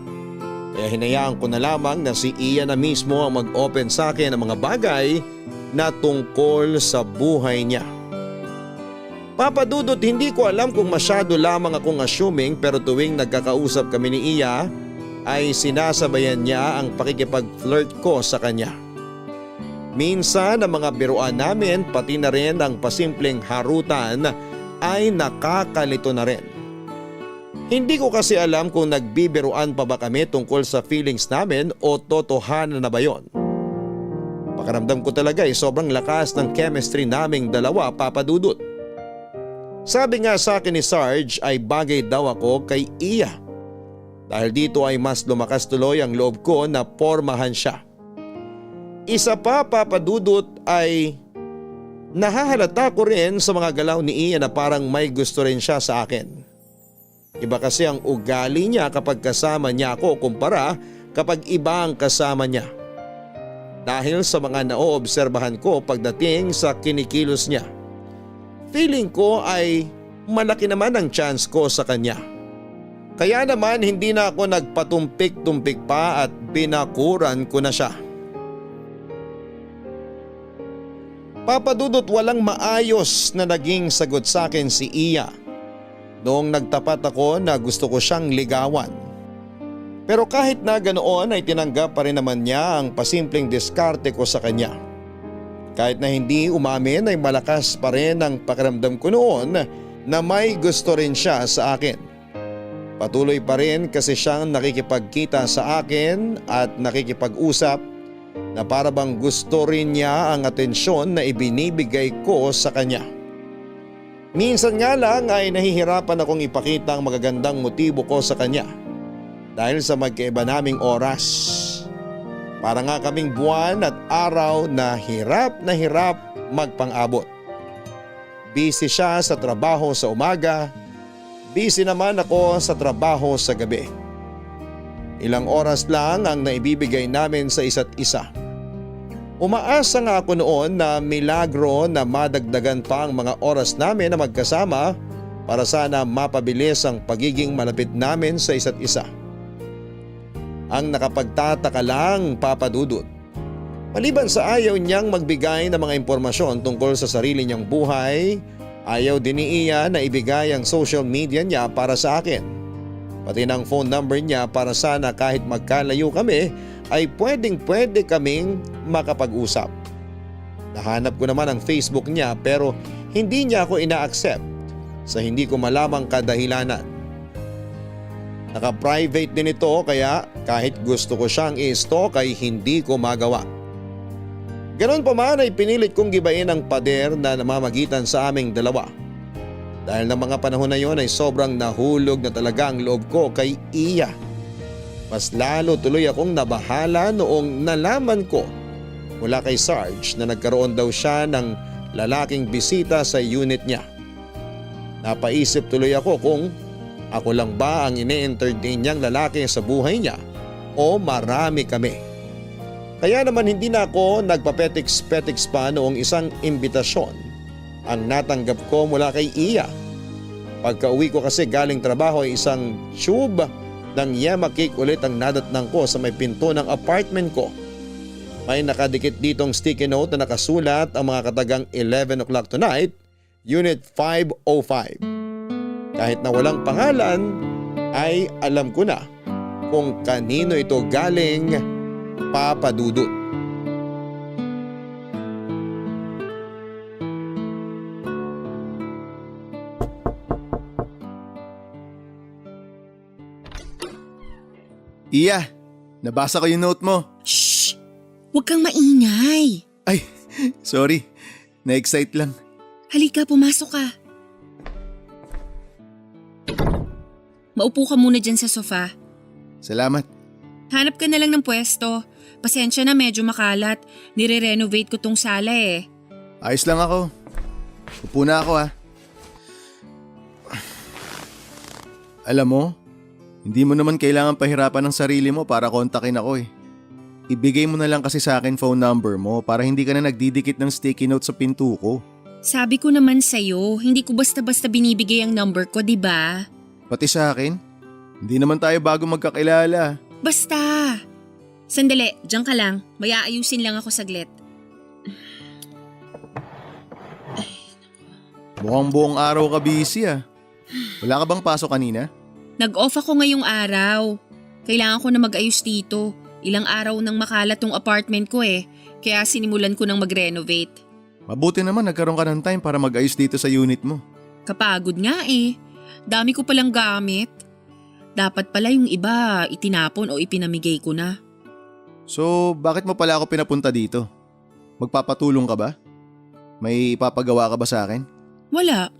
Kaya hinayaan ko na lamang na si Iya na mismo ang mag-open sa akin ng mga bagay na tungkol sa buhay niya. Papadudot, hindi ko alam kung masyado lamang akong assuming pero tuwing nagkakausap kami ni Iya ay sinasabayan niya ang pakikipag-flirt ko sa kanya. Minsan ang mga biruan namin pati na rin ang pasimpleng harutan ay nakakalito na rin. Hindi ko kasi alam kung nagbibiruan pa ba kami tungkol sa feelings namin o totohanan na ba yon. Pakiramdam ko talaga ay sobrang lakas ng chemistry naming dalawa, Papadudot. Sabi nga sa akin ni Sarge ay bagay daw ako kay Iya. Dahil dito ay mas lumakas tuloy ang loob ko na pormahan siya. Isa pa, Papadudot, ay nahahalata ko rin sa mga galaw ni Iya na parang may gusto rin siya sa akin. Iba kasi ang ugali niya kapag kasama niya ako kumpara kapag iba ang kasama niya. Dahil sa mga naoobserbahan ko pagdating sa kinikilos niya. Feeling ko ay malaki naman ang chance ko sa kanya. Kaya naman hindi na ako nagpatumpik-tumpik pa at binakuran ko na siya. Papadudot, walang maayos na naging sagot sa akin si Iya noong nagtapat ako na gusto ko siyang ligawan. Pero kahit na ganoon ay tinanggap pa rin naman niya ang pasimpleng diskarte ko sa kanya. Kahit na hindi umamin ay malakas pa rin ang pakiramdam ko noon na may gusto rin siya sa akin. Patuloy pa rin kasi siyang nakikipagkita sa akin at nakikipag-usap na para bang gusto rin niya ang atensyon na ibinibigay ko sa kanya. Minsan nga lang ay nahihirapan akong ipakita ang magagandang motibo ko sa kanya dahil sa magkaiba naming oras. Para nga kaming buwan at araw na hirap magpang-abot. Busy siya sa trabaho sa umaga, busy naman ako sa trabaho sa gabi. Ilang oras lang ang naibibigay namin sa isa't isa. Umaasa nga ako noon na milagro na madagdagan pa ang mga oras namin na magkasama para sana mapabilis ang pagiging malapit namin sa isa't isa. Ang nakapagtataka lang, Papa Dudut, maliban sa ayaw niyang magbigay ng mga impormasyon tungkol sa sarili niyang buhay, ayaw din niya na ibigay ang social media niya para sa akin. Pati ng phone number niya para sana kahit magkalayo kami ay pwede kaming makapag-usap. Nahanap ko naman ang Facebook niya pero hindi niya ako ina-accept sa hindi ko malamang kadahilanan. Naka-private din ito kaya kahit gusto ko siyang i-stalk ay hindi ko magawa. Ganon pa man ay pinilit kong gibain ang pader na namamagitan sa aming dalawa. Dahil ng mga panahon na yon ay sobrang nahulog na talaga ang loob ko kay Iya. Mas lalo tuloy akong nabahala noong nalaman ko mula kay Sarge na nagkaroon daw siya ng lalaking bisita sa unit niya. Napaisip tuloy ako kung ako lang ba ang ine-entertain niyang lalaki sa buhay niya o marami kami. Kaya naman hindi na ako nagpapetiks-petiks pa noong isang imbitasyon ang natanggap ko mula kay Iya. Pagka-uwi ko kasi galing trabaho ay isang tube ng yema cake ulit ang nadatnang ko sa may pinto ng apartment ko. May nakadikit ditong sticky note na nakasulat ang mga katagang 11 o'clock tonight, Unit 505. Kahit na walang pangalan ay alam ko na kung kanino ito galing, Papa Dudut. Iya, nabasa ko yung note mo. Shh! Huwag kang maingay. Ay, sorry. Na-excite lang. Halika, pumasok ka. Maupo ka muna dyan sa sofa. Salamat. Hanap ka na lang ng pwesto. Pasensya na, medyo makalat. Nire-renovate ko tong sala eh. Ayos lang ako. Upo na ako ha. Alam mo, hindi mo naman kailangan pahirapan ng sarili mo para kontakin ako eh. Ibigay mo na lang kasi sa akin phone number mo para hindi ka na nagdidikit ng sticky note sa pinto ko. Sabi ko naman sa'yo, hindi ko basta-basta binibigay ang number ko, di ba? Pati sa akin? Hindi naman tayo bago magkakilala. Basta! Sandali, diyan ka lang. May aayusin lang ako saglit. Mukhang buong araw ka busy ah. Wala ka bang pasok kanina? Nag-off ako ngayong araw. Kailangan ko na mag-ayos dito. Ilang araw nang makalat tong apartment ko eh. Kaya sinimulan ko nang mag-renovate. Mabuti naman nagkaroon ka ng time para mag-ayos dito sa unit mo. Kapagod nga eh. Dami ko palang gamit. Dapat pala yung iba itinapon o ipinamigay ko na. So, bakit mo pala ako pinapunta dito? Magpapatulong ka ba? May ipapagawa ka ba sa akin? Wala.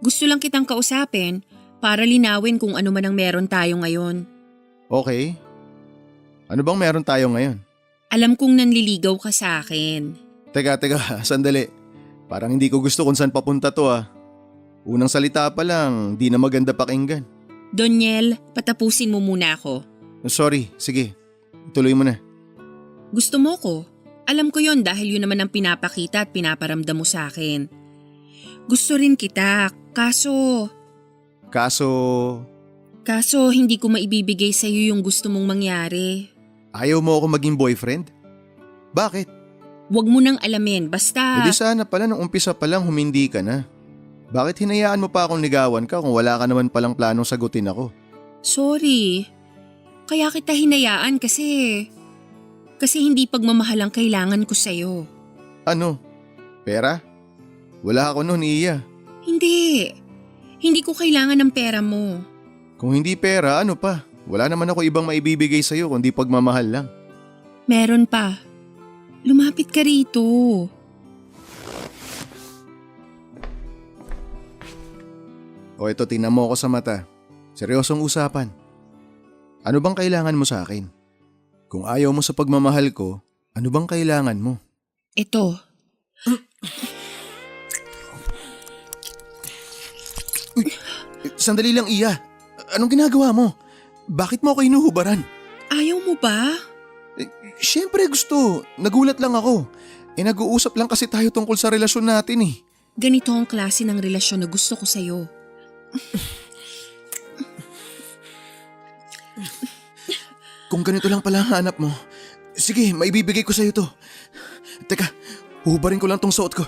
Gusto lang kitang kausapin para linawin kung ano man ang meron tayo ngayon. Okay. Ano bang meron tayo ngayon? Alam kong nanliligaw ka sa akin. Teka, sandali. Parang hindi ko gusto kung saan papunta to ah. Unang salita pa lang, di na maganda pakinggan. Doniel, patapusin mo muna ako. Sorry, sige. Tuloy mo na. Gusto mo ko? Alam ko yon dahil yun naman ang pinapakita at pinaparamdam mo sa akin. Gusto rin kita, kaso hindi ko maibibigay sa iyo yung gusto mong mangyari. Ayaw mo ako maging boyfriend? Bakit? Huwag mo nang alamin, basta… Hindi sana pala nung umpisa pa lang humindi ka na. Bakit hinayaan mo pa akong ligawan ka kung wala ka naman palang planong sagutin ako? Sorry. Kaya kita hinayaan kasi hindi pagmamahal ang kailangan ko sa'yo. Ano? Pera? Wala ako noon, Iya. Hindi. Hindi ko kailangan ng pera mo. Kung hindi pera, ano pa? Wala naman ako ibang maibibigay sa'yo kundi pagmamahal lang. Meron pa. Lumapit ka rito. O ito, tingnan mo ako sa mata. Seryosong usapan. Ano bang kailangan mo sa akin? Kung ayaw mo sa pagmamahal ko, ano bang kailangan mo? Ito. Sandali lang, Iya. Anong ginagawa mo? Bakit mo ako inuhubaran? Ayaw mo ba? Siyempre gusto. Nagulat lang ako. Nag-uusap lang kasi tayo tungkol sa relasyon natin eh. Ganito ang klase ng relasyon na gusto ko sa'yo. Kung ganito lang pala ang hanap mo, sige, maibibigay ko sa'yo to. Teka, hubarin ko lang tong suot ko.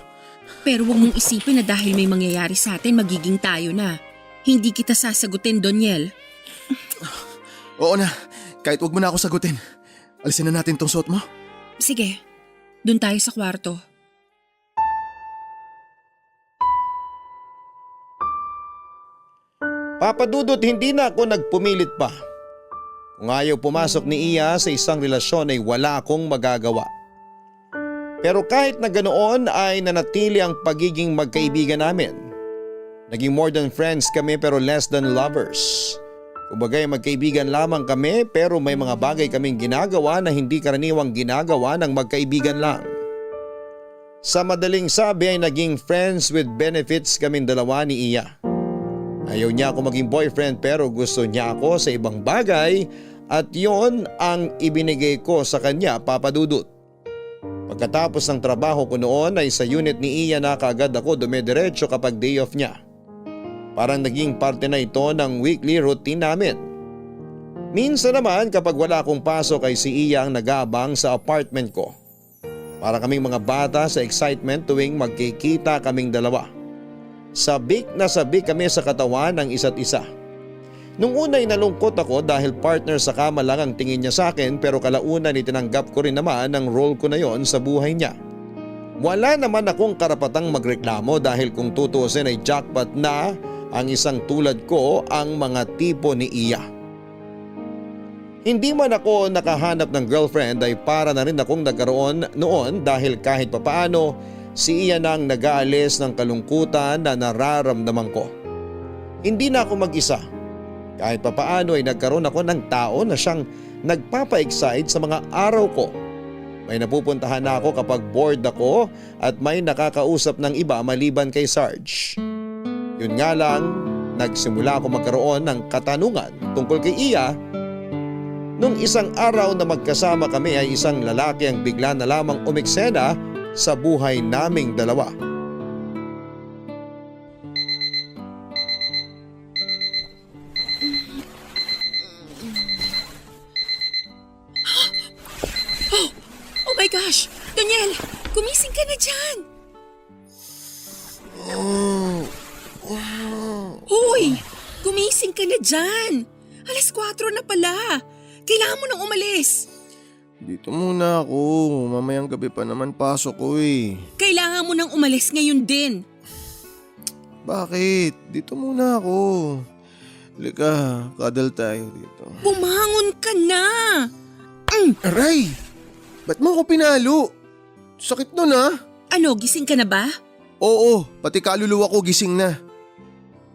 Pero huwag mong isipin na dahil may mangyayari sa atin, magiging tayo na. Hindi kita sasagutin, Doniel. Oo na, kahit wag mo na ako sagutin. Alisin na natin tong suot mo. Sige, dun tayo sa kwarto. Papa Dudut, hindi na ako nagpumilit pa. Kung ayaw pumasok ni Iya sa isang relasyon ay wala akong magagawa. Pero kahit na ganoon ay nanatili ang pagiging magkaibigan namin. Naging more than friends kami pero less than lovers. Kumbagay magkaibigan lamang kami pero may mga bagay kaming ginagawa na hindi karaniwang ginagawa ng magkaibigan lang. Sa madaling sabi ay naging friends with benefits kaming dalawa ni Iya. Ayaw niya ako maging boyfriend pero gusto niya ako sa ibang bagay at yon ang ibinigay ko sa kanya, Papa Dudut. Pagkatapos ng trabaho ko noon ay sa unit ni Iya na kaagad ako dumidiretso kapag day off niya. Parang naging parte na ito ng weekly routine namin. Minsan naman kapag wala akong pasok ay si Iya ang nag-aabang sa apartment ko. Para kaming mga bata sa excitement tuwing magkikita kaming dalawa. Sabik na sabik kami sa katawan ng isa't isa. Nung una'y nalungkot ako dahil partner sa kama lang ang tingin niya sa akin pero kalaunan itinanggap ko rin naman ang role ko na yon sa buhay niya. Wala naman akong karapatang magreklamo dahil kung tutuusin ay jackpot na ang isang tulad ko ang mga tipo ni Iya. Hindi man ako nakahanap ng girlfriend ay para na rin akong nagkaroon noon dahil kahit papaano si Iya nang nag-aalis ng kalungkutan na nararamdaman ko. Hindi na ako mag-isa. Kahit papaano ay nagkaroon ako ng tao na siyang nagpapa-excite sa mga araw ko. May napupuntahan na ako kapag bored ako at may nakakausap ng iba maliban kay Sarge. Yun nga lang, nagsimula ako magkaroon ng katanungan tungkol kay Iya. Nung isang araw na magkasama kami ay isang lalaki ang bigla na lamang umeksena sa buhay naming dalawa. Oh my gosh! Daniel! Gumising ka na dyan! Hoy! Gumising ka na dyan! 4:00 na pala! Kailangan mo nang umalis! Dito muna ako. Mamayang gabi pa naman pasok ko eh. Kailangan mo nang umalis ngayon din! Bakit? Dito muna ako. Lika, kadal tayo dito. Bumangon ka na! Aray! Ba't mo ako pinalo? Sakit nun ah. Ano, gising ka na ba? Oo, pati kaluluwa ko gising na.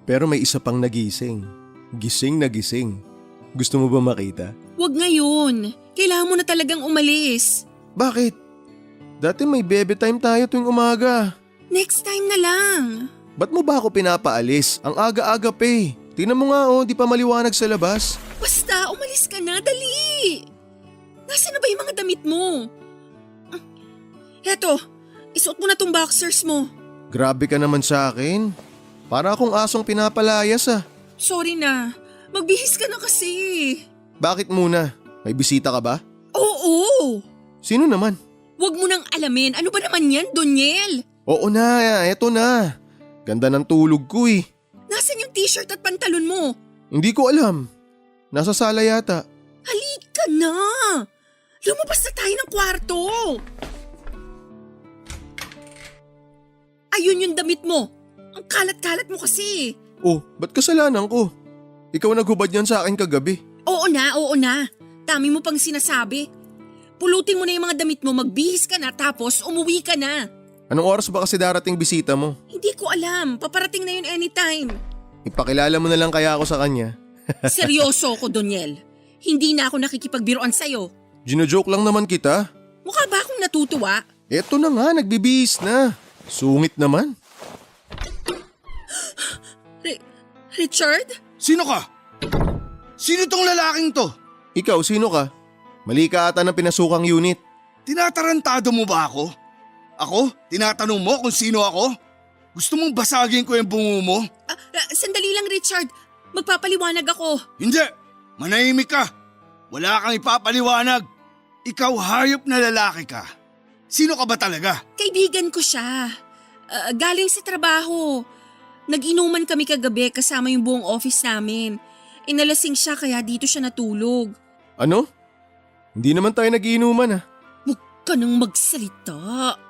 Pero may isa pang nagising. Gising na gising. Gusto mo ba makita? Huwag ngayon. Kailangan mo na talagang umalis. Bakit? Dati may bebe time tayo tuwing umaga. Next time na lang. Ba't mo ba ako pinapaalis? Ang aga-aga pa eh. Tingnan mo nga oh, di pa maliwanag sa labas. Basta, umalis ka na, dali! Nasaan na ba yung mga damit mo? Eto, isuot mo na tong boxers mo. Grabe ka naman sa akin. Para akong asong pinapalayas ah. Sorry na, magbihis ka na kasi. Bakit muna? May bisita ka ba? Oo! Sino naman? Huwag mo nang alamin, ano ba naman yan, Doniel? Oo na, eto na. Ganda ng tulog ko eh. Nasaan yung t-shirt at pantalon mo? Hindi ko alam. Nasa sala yata. Halika na! Lumabas na tayo ng kwarto! Ayun yung damit mo. Ang kalat-kalat mo kasi. Oh, ba't kasalanan ko? Ikaw naghubad yan sa akin kagabi. Oo na. Dami mo pang sinasabi. Pulutin mo na yung mga damit mo, magbihis ka na tapos umuwi ka na. Anong oras ba kasi darating bisita mo? Hindi ko alam, paparating na yun anytime. Ipakilala mo na lang kaya ako sa kanya. Seryoso ako, Doniel. Hindi na ako nakikipagbiruan sa'yo. Gino-joke lang naman kita. Mukha ba akong natutuwa? Eto na nga, nagbibihis na. Sungit naman. Richard? Sino ka? Sino tong lalaking to? Ikaw, sino ka? Mali ka ata ng pinasukang unit. Tinatarantado mo ba ako? Ako? Tinatanong mo kung sino ako? Gusto mong basagin ko yung bungo mo? Sandali lang, Richard. Magpapaliwanag ako. Hindi! Manahimik ka! Wala kang ipapaliwanag! Ikaw hayop na lalaki ka. Sino ka ba talaga? Kaibigan ko siya. Galing sa trabaho. Nag-inuman kami kagabi kasama yung buong office namin. Inalasing siya kaya dito siya natulog. Ano? Hindi naman tayo nagiinuman Huwag ka nang magsalita.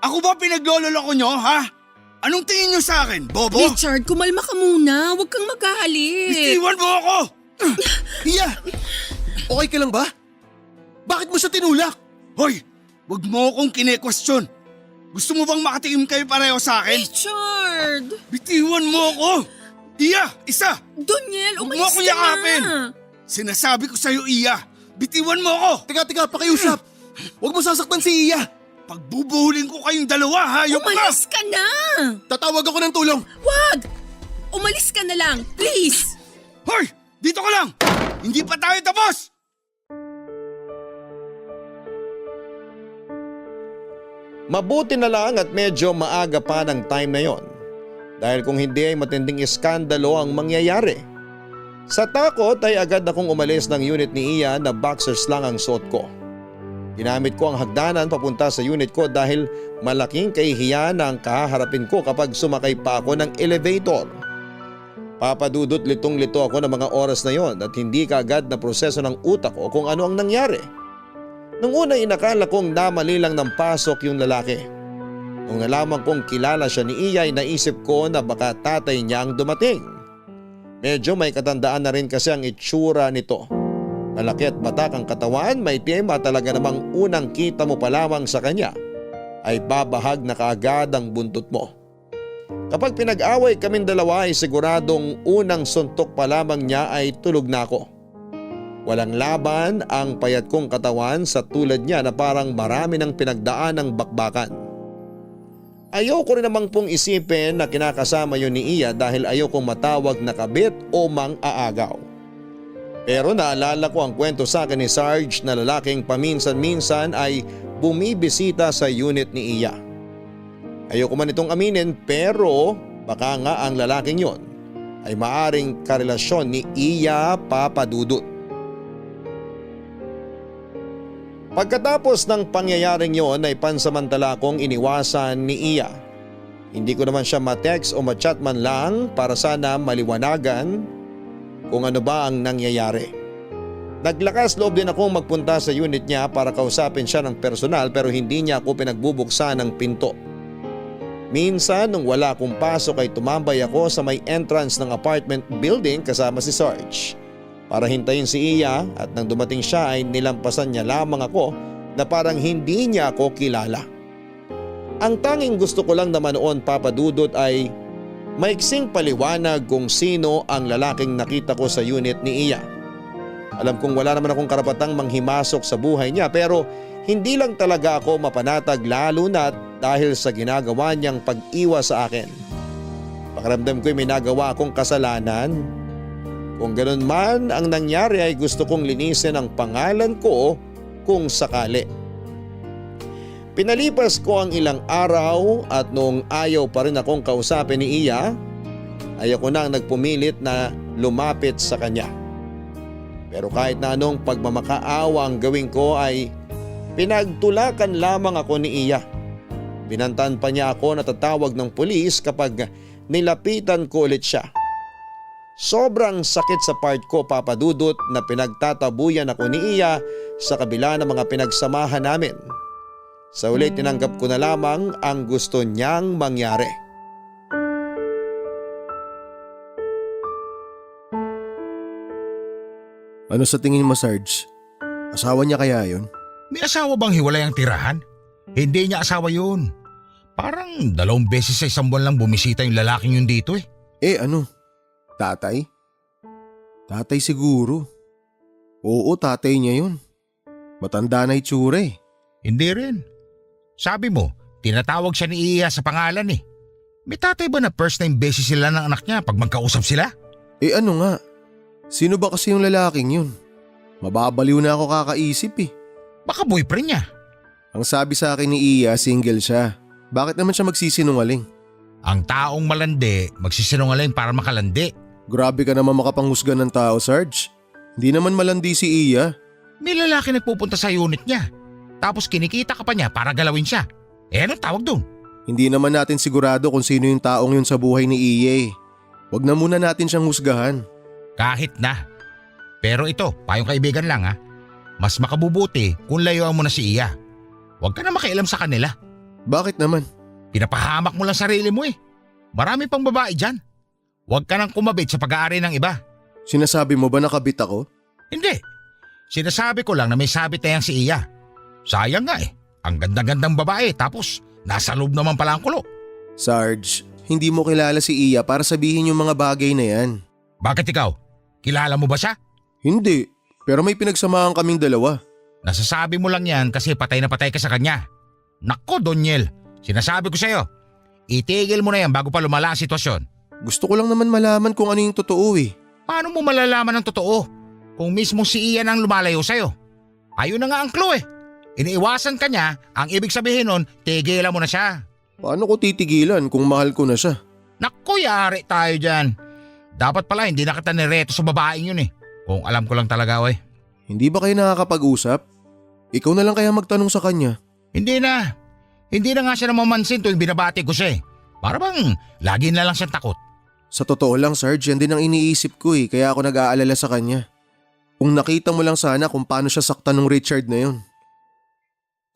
Ako ba pinaglololoko nyo, ha? Anong tingin nyo sa akin, bobo? Richard, kumalma ka muna. Huwag kang magalit. Bitiwan mo ako! Iya! Okay ka lang ba? Bakit mo siya tinulak? Hoy! Huwag mo akong kine-question. Gusto mo bang makatikim kayo pareho sa akin? Richard! Bitiwan mo ako! Iya! Isa! Doniel, Huwag mo umalis akong ka yakapin! na. Sinasabi ko sa'yo, Iya! Bitiwan mo ako! Teka, pakiusap! Huwag mo sasaktan si Iya! Pagbubuhulin ko kayong dalawa, hayop ka! Umalis ka na! Tatawag ako ng tulong! Wag! Umalis ka na lang, please! Hoy! Dito ka lang! Hindi pa tayo tapos! Mabuti na lang at medyo maaga pa ng time na yon. Dahil kung hindi ay matinding iskandalo ang mangyayari. Sa takot ay agad akong umalis ng unit ni Iya na boxers lang ang suot ko. Ginamit ko ang hagdanan papunta sa unit ko dahil malaking kahihiyan ang kahaharapin ko kapag sumakay pa ako ng elevator. Papadudot litong-lito ako ng mga oras na yon at hindi kaagad na proseso ng utak ko kung ano ang nangyari. Nung una inakala kong namali lang ng pasok yung lalaki. Nung nalaman kong kilala siya ni Iya ay naisip ko na baka tatay niya ang dumating. Medyo may katandaan na rin kasi ang itsura nito. Malaki at batak ang katawan, may itim at talaga namang unang kita mo pa lamang sa kanya ay babahag na kaagad ang buntot mo. Kapag pinag-away kaming dalawa ay siguradong unang suntok pa lamang niya ay tulog na ako. Walang laban ang payat kong katawan sa tulad niya na parang marami ng pinagdaan ng bakbakan. Ayaw ko rin namang pong isipin na kinakasama yun ni Iya dahil ayaw kong matawag na kabit o mang-aagaw. Pero naalala ko ang kwento sa akin ni Sarge na lalaking paminsan-minsan ay bumibisita sa unit ni Iya. Ayaw ko man itong aminin pero baka nga ang lalaking yon ay maaring karelasyon ni Iya Papadudut. Pagkatapos ng pangyayaring yon ay pansamantala kong iniwasan ni Iya. Hindi ko naman siya ma-text o ma-chat man lang para sana maliwanagan kung ano ba ang nangyayari. Naglakas loob din akong magpunta sa unit niya para kausapin siya ng personal pero hindi niya ako pinagbubuksan ng pinto. Minsan nung wala akong pasok ay tumambay ako sa may entrance ng apartment building kasama si Sarge. Para hintayin si Iya at nang dumating siya ay nilampasan niya lamang ako na parang hindi niya ako kilala. Ang tanging gusto ko lang naman noon Papadudot ay maiksing paliwanag kung sino ang lalaking nakita ko sa unit ni Iya. Alam kong wala naman akong karapatang manghimasok sa buhay niya pero hindi lang talaga ako mapanatag lalo na dahil sa ginagawa niyang pag-iwas sa akin. Pakiramdam ko'y may nagawa akong kasalanan. Kung ganun man ang nangyari ay gusto kong linisin ang pangalan ko kung sakali. Pinalipas ko ang ilang araw at noong ayaw pa rin akong kausapin ni Iya, ay ako nang nagpumilit na lumapit sa kanya. Pero kahit na anong pagmamakaawa ang gawin ko ay pinagtulakan lamang ako ni Iya. Binantaan pa niya ako na tatawag ng pulis kapag nilapitan ko ulit siya. Sobrang sakit sa part ko Papadudot na pinagtatabuyan ako ni Iya sa kabila ng mga pinagsamahan namin. Sa uli tinanggap ko na lamang ang gusto niyang mangyari. Ano sa tingin mo, Sarge? Asawa niya kaya yun? May asawa bang hiwalay ang tirahan? Hindi niya asawa yun. Parang 2 beses sa isang buwan lang bumisita yung lalaking yun dito eh. Ano? Tatay? Tatay siguro. Oo, tatay niya yun. Matanda na itsura eh. Hindi rin. Sabi mo, tinatawag siya ni Iya sa pangalan eh. May tatay ba na first name basis sila ng anak niya pag magkausap sila? Eh ano nga? Sino ba kasi yung lalaking yun? Mababaliw na ako kakaisip eh. Baka boyfriend niya. Ang sabi sa akin ni Iya, single siya. Bakit naman siya magsisinungaling? Ang taong malandi, magsisinungaling para makalandi. Grabe ka naman makapanghusga ng tao, Sarge. Hindi naman malandi si Iya. May lalaki nagpupunta sa unit niya. Tapos kinikita ka pa niya para galawin siya. Eh anong tawag doon? Hindi naman natin sigurado kung sino yung taong yun sa buhay ni Iya eh. Huwag na muna natin siyang husgahan. Kahit na. Pero ito, payong kaibigan lang ha. Mas makabubuti kung layuan mo na si Iya. Huwag ka na makialam sa kanila. Bakit naman? Pinapahamak mo lang sarili mo eh. Marami pang babae dyan. Huwag ka nang kumabit sa pag-aari ng iba. Sinasabi mo ba nakabit ako? Hindi. Sinasabi ko lang na may sabit na yan si Iya. Sayang nga eh. Ang ganda-gandang babae tapos nasa loob naman pala ang kulo. Sarge, hindi mo kilala si Iya para sabihin yung mga bagay na yan. Bakit ikaw? Kilala mo ba siya? Hindi, pero may pinagsamahan kaming dalawa. Nasasabi mo lang yan kasi patay na patay ka sa kanya. Nako, Doniel. Sinasabi ko sa'yo. Itigil mo na yan bago pa lumala ang sitwasyon. Gusto ko lang naman malaman kung ano yung totoo eh. Paano mo malalaman ang totoo? Kung mismo si Ian ang lumalayo sa'yo. Ayun na nga ang clue eh. Iniiwasan ka niya, ang ibig sabihin nun, tigilan mo na siya. Paano ko titigilan kung mahal ko na siya? Naku, yari tayo dyan. Dapat pala hindi na kita nireto sa babaeng yun eh. Kung alam ko lang talaga eh. Hindi ba kayo nakakapag-usap? Ikaw na lang kaya magtanong sa kanya. Hindi na. Hindi na nga siya namamansin tuwing binabati ko siya eh. Para bang lagi na lang siyang takot. Sa totoo lang, Sarge, yan din ang iniisip ko eh, kaya ako nag-aalala sa kanya. Kung nakita mo lang sana kung paano siya saktan ng Richard na yun.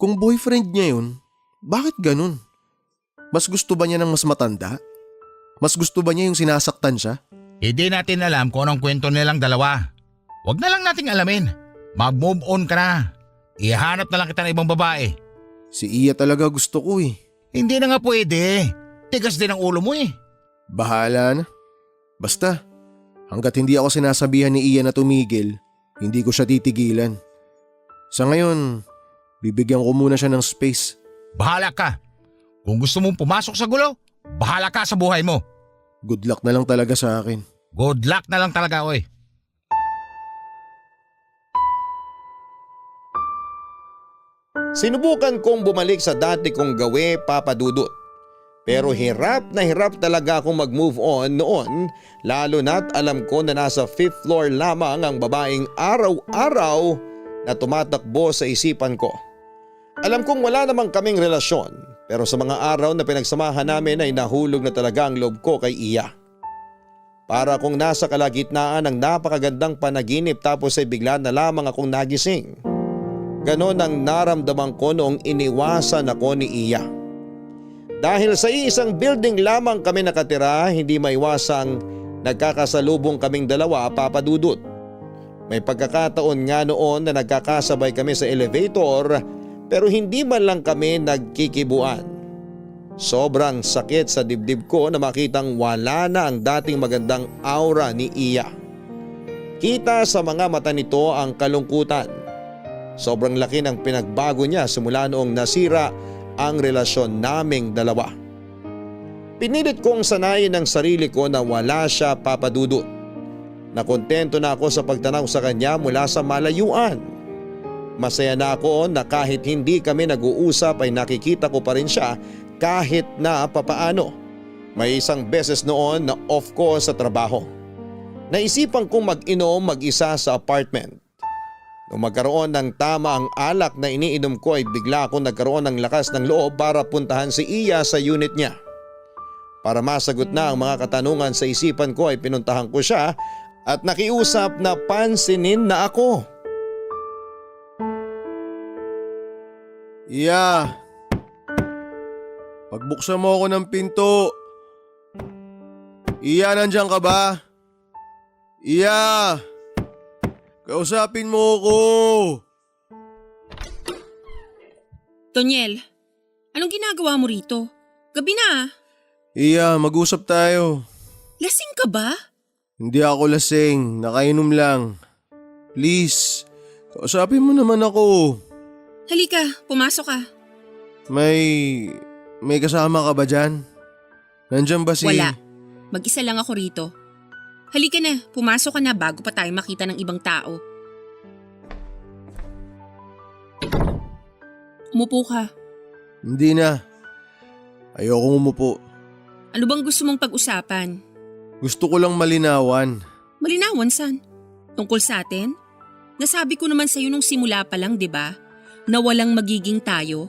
Kung boyfriend niya yun, bakit ganun? Mas gusto ba niya ng mas matanda? Mas gusto ba niya yung sinasaktan siya? Hindi natin alam kung anong kwento nilang dalawa. Huwag na lang nating alamin. Mag-move on ka na. Ihanap na lang kita ng ibang babae. Si Iya talaga gusto ko eh. Hindi na nga pwede. Tigas din ang ulo mo eh. Bahala na. Basta, hanggat hindi ako sinasabihan ni Iya na tumigil, hindi ko siya titigilan. Sa ngayon, bibigyan ko muna siya ng space. Bahala ka. Kung gusto mong pumasok sa gulo, bahala ka sa buhay mo. Good luck na lang talaga sa akin. Good luck na lang talaga, oy. Sinubukan kong bumalik sa dati kong gawe, Papa Dudut. Pero hirap talaga akong mag-move on noon, lalo na't alam ko na nasa 5th floor lamang ang babaeng araw-araw na tumatakbo sa isipan ko. Alam kong wala namang kaming relasyon, pero sa mga araw na pinagsamahan namin ay nahulog na talaga ang loob ko kay Iya. Para akong nasa kalagitnaan ng napakagandang panaginip tapos ay bigla na lamang akong nagising. Ganon ang naramdaman ko noong iniwasan ako ni Iya. Dahil sa isang building lamang kami nakatira, hindi maiwasang nagkakasalubong kaming dalawa, Papa Dudut. May pagkakataon nga noon na nagkakasabay kami sa elevator pero hindi man lang kami nagkikibuan. Sobrang sakit sa dibdib ko na makitang wala na ang dating magandang aura ni Iya. Kita sa mga mata nito ang kalungkutan. Sobrang laki ng pinagbago niya simula noong nasira ang relasyon naming dalawa. Pinilit kong sanayin ang sarili ko na wala siya, Papa Dudut. Nakontento na ako sa pagtanaw sa kanya mula sa malayuan. Masaya na ako na kahit hindi kami nag-uusap ay nakikita ko pa rin siya kahit na papaano. May isang beses noon na off ko sa trabaho. Naisipan kong mag-inom mag-isa sa apartment. Nung magkaroon ng tama ang alak na iniinom ko ay bigla akong nagkaroon ng lakas ng loob para puntahan si Iya sa unit niya. Para masagot na ang mga katanungan sa isipan ko ay pinuntahan ko siya at nakiusap na pansinin na ako. Iya! Pagbuksan mo ako ng pinto. Iya, nandiyan ka ba? Iya! Kausapin mo ako! Doniel, anong ginagawa mo rito? Gabi na. Iya, mag-usap tayo. Lasing ka ba? Hindi ako lasing, nakainom lang. Please, kausapin mo naman ako. Halika, pumasok ka. May kasama ka ba dyan? Nandyan ba si… Wala. Mag-isa lang ako rito. Halika na, pumasok ka na bago pa tayo makita ng ibang tao. Umupo ka. Hindi na. Ayokong umupo. Ano bang gusto mong pag-usapan? Gusto ko lang malinawan. Malinawan san? Tungkol sa atin? Nasabi ko naman sa'yo nung simula pa lang, di ba? Na walang magiging tayo.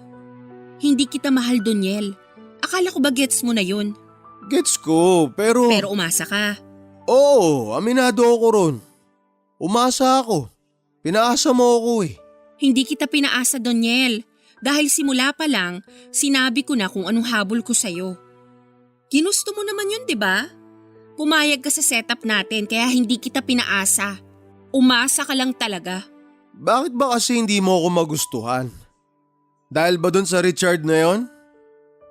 Hindi kita mahal, Doniel. Akala ko ba gets mo na yun? Gets ko, pero… Pero umasa ka. Oo, aminado ako ron. Umasa ako. Pinaasa mo ako eh. Hindi kita pinaasa, Doniel. Dahil simula pa lang, sinabi ko na kung anong habol ko sa'yo. Ginusto mo naman yun, di ba? Pumayag ka sa setup natin kaya hindi kita pinaasa. Umasa ka lang talaga. Bakit ba kasi hindi mo ako magustuhan? Dahil ba dun sa Richard na yon?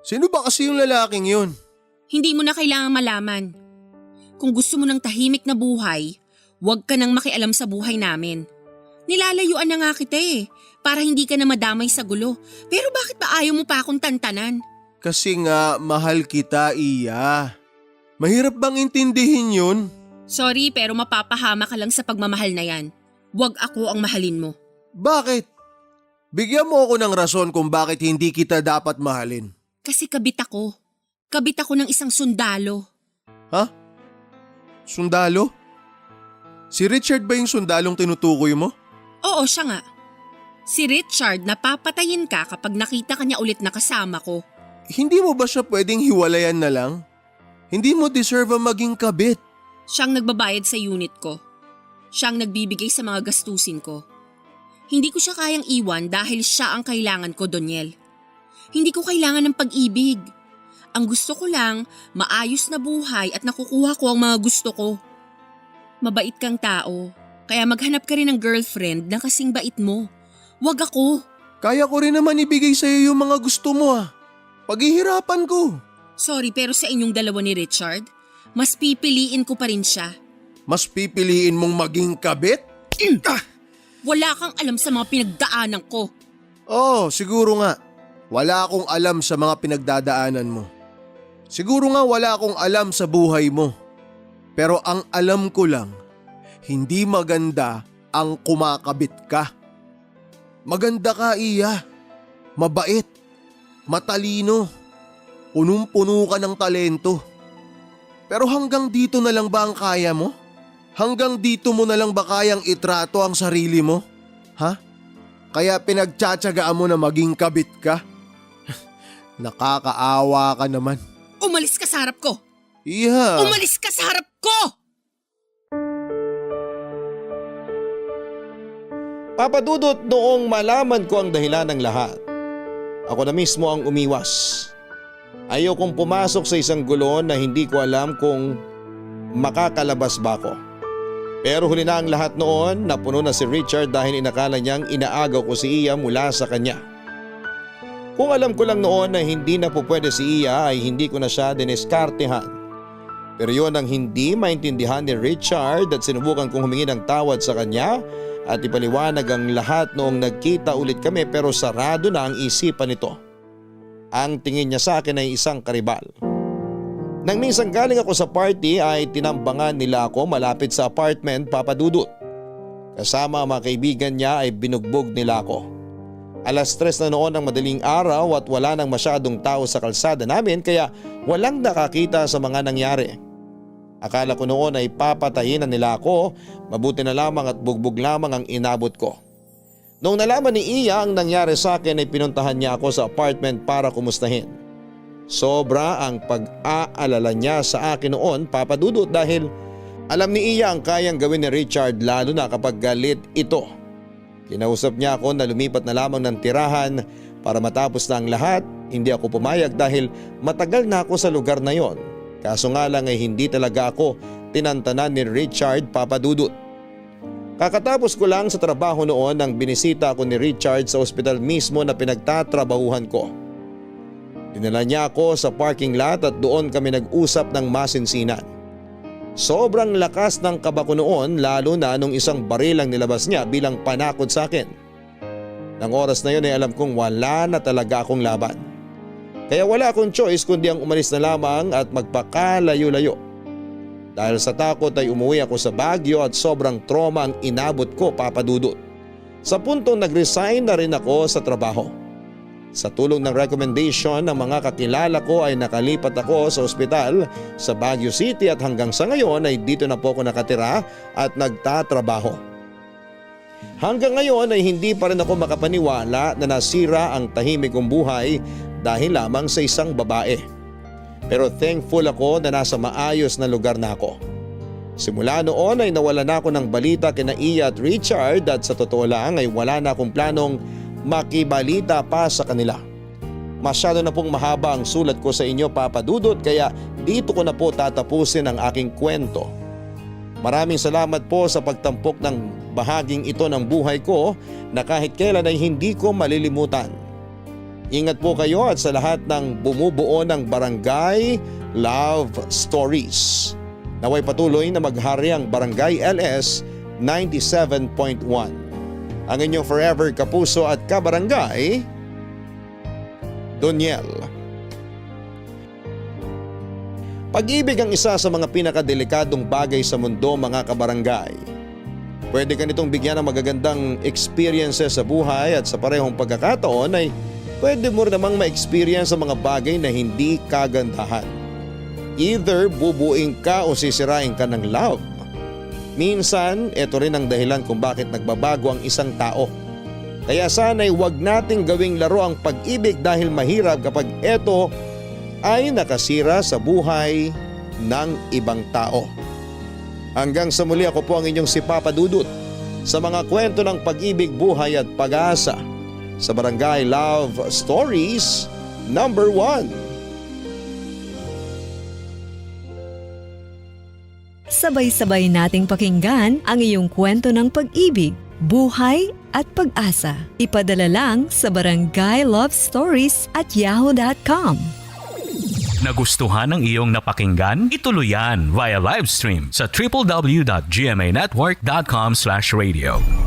Sino ba kasi yung lalaking yun? Hindi mo na kailangan malaman. Kung gusto mo ng tahimik na buhay, huwag ka nang makialam sa buhay namin. Nilalayuan na nga kita para hindi ka na madamay sa gulo. Pero bakit ba ayaw mo pa akong tantanan? Kasi nga, mahal kita, Iya. Mahirap bang intindihin yun? Sorry pero mapapahama ka lang sa pagmamahal na yan. Huwag ako ang mahalin mo. Bakit? Bigyan mo ako ng rason kung bakit hindi kita dapat mahalin. Kasi kabit ako. Kabit ako ng isang sundalo. Ha? Sundalo? Si Richard ba yung sundalong tinutukoy mo? Oo, siya nga. Si Richard napapatayin ka kapag nakita ka niya ulit na kasama ko. Hindi mo ba siya pwedeng hiwalayan na lang? Hindi mo deserve ang maging kabit. Siyang nagbabayad sa unit ko. Siyang nagbibigay sa mga gastusin ko. Hindi ko siya kayang iwan dahil siya ang kailangan ko, Doniel. Hindi ko kailangan ng pag-ibig. Ang gusto ko lang, maayos na buhay at nakukuha ko ang mga gusto ko. Mabait kang tao, kaya maghanap ka rin ng girlfriend na kasing bait mo. Wag ako. Kaya ko rin naman ibigay sa'yo yung mga gusto mo Paghihirapan ko. Sorry pero sa inyong dalawa ni Richard, mas pipiliin ko pa rin siya. Mas pipiliin mong maging kabit? Wala kang alam sa mga pinagdaanan ko. Oo, siguro nga. Wala akong alam sa mga pinagdadaanan mo. Siguro nga wala akong alam sa buhay mo. Pero ang alam ko lang, hindi maganda ang kumakabit ka. Maganda ka, Iya. Mabait. Matalino. Punong-puno ka ng talento. Pero hanggang dito na lang ba ang kaya mo? Hanggang dito mo na lang ba kayang itrato ang sarili mo? Ha? Kaya pinagtsatsagaan mo na maging kabit ka? Nakakaawa ka naman. Umalis ka sa harap ko! Iya. Umalis ka sa harap ko! Papa Dudut, noong malaman ko ang dahilan ng lahat, ako na mismo ang umiwas. Ayokong pumasok sa isang gulon na hindi ko alam kung makakalabas ba ako. Pero huli na ang lahat noon, napuno na si Richard dahil inakala niyang inaagaw ko si Iya mula sa kanya. Kung alam ko lang noon na hindi na po pwede si Iya ay hindi ko na siya diniskartehan. Pero yon ang hindi maintindihan ni Richard at sinubukan kong humingi ng tawad sa kanya at ipaliwanag ang lahat noong nagkita ulit kami pero sarado na ang isipan nito. Ang tingin niya sa akin ay isang karibal. Nang minsan galing ako sa party ay tinambangan nila ako malapit sa apartment, Papa Dudut. Kasama ang mga kaibigan niya ay binugbog nila ako. 3:00 na noon ng madaling araw at wala nang masyadong tao sa kalsada namin kaya walang nakakita sa mga nangyari. Akala ko noon ay papatayin na nila ako, mabuti na lamang at bugbog lamang ang inabot ko. Noong nalaman ni Iya ang nangyari sa akin ay pinuntahan niya ako sa apartment para kumustahin. Sobra ang pag-aalala niya sa akin noon, Papa Dudut, dahil alam ni Iya ang kayang gawin ni Richard lalo na kapag galit ito. Kinausap niya ako na lumipat na lamang ng tirahan para matapos na ang lahat. Hindi ako pumayag dahil matagal na ako sa lugar na yon. Kaso nga lang ay hindi talaga ako tinantanan ni Richard, Papa Dudut. Kakatapos ko lang sa trabaho noon nang binisita ako ni Richard sa ospital mismo na pinagtatrabahuhan ko. Dinala niya ako sa parking lot at doon kami nag-usap ng masinsinan. Sobrang lakas ng kaba ko noon lalo na nung isang baril ang nilabas niya bilang panakot sa akin. Nang oras na yun ay alam kong wala na talaga akong laban. Kaya wala akong choice kundi ang umalis na lamang at magpakalayo-layo. Dahil sa takot ay umuwi ako sa Baguio at sobrang trauma ang inabot ko, Papa Dudut. Sa puntong nag-resign na rin ako sa trabaho. Sa tulong ng recommendation ng mga kakilala ko ay nakalipat ako sa ospital sa Baguio City at hanggang sa ngayon ay dito na po ako nakatira at nagtatrabaho. Hanggang ngayon ay hindi pa rin ako makapaniwala na nasira ang tahimik kong buhay dahil lamang sa isang babae. Pero thankful ako na nasa maayos na lugar na ako. Simula noon ay nawala na ako ng balita kina Iya at Richard at sa totoo lang ay wala na akong planong makibalita pa sa kanila. Masyado na pong mahaba ang sulat ko sa inyo, Papa Dudut, kaya dito ko na po tatapusin ang aking kwento. Maraming salamat po sa pagtampok ng bahaging ito ng buhay ko na kahit kailan ay hindi ko malilimutan. Ingat po kayo at sa lahat ng bumubuo ng Barangay Love Stories. Naway patuloy na maghari ang Barangay LS 97.1. Ang inyong forever kapuso at kabarangay, Doniel. Pag-ibig ang isa sa mga pinakadelikadong bagay sa mundo, mga kabarangay. Pwede ka nitong bigyan ng magagandang experiences sa buhay at sa parehong pagkakataon ay pwede mo namang ma-experience ang mga bagay na hindi kagandahan. Either bubuing ka o sisirain ka ng love. Minsan, ito rin ang dahilan kung bakit nagbabago ang isang tao. Kaya sana'y huwag nating gawing laro ang pag-ibig dahil mahirap kapag ito ay nakasira sa buhay ng ibang tao. Hanggang sa muli, ako po ang inyong si Papa Dudut sa mga kwento ng pag-ibig, buhay at pag-asa sa Barangay Love Stories number 1. Sabay-sabay nating pakinggan ang iyong kwento ng pag-ibig, buhay at pag-asa. Ipadala lang sa barangaylovestories@yahoo.com. Nagustuhan ng iyong napakinggan? Ituloy yan via live stream sa www.gmanetwork.com/radio.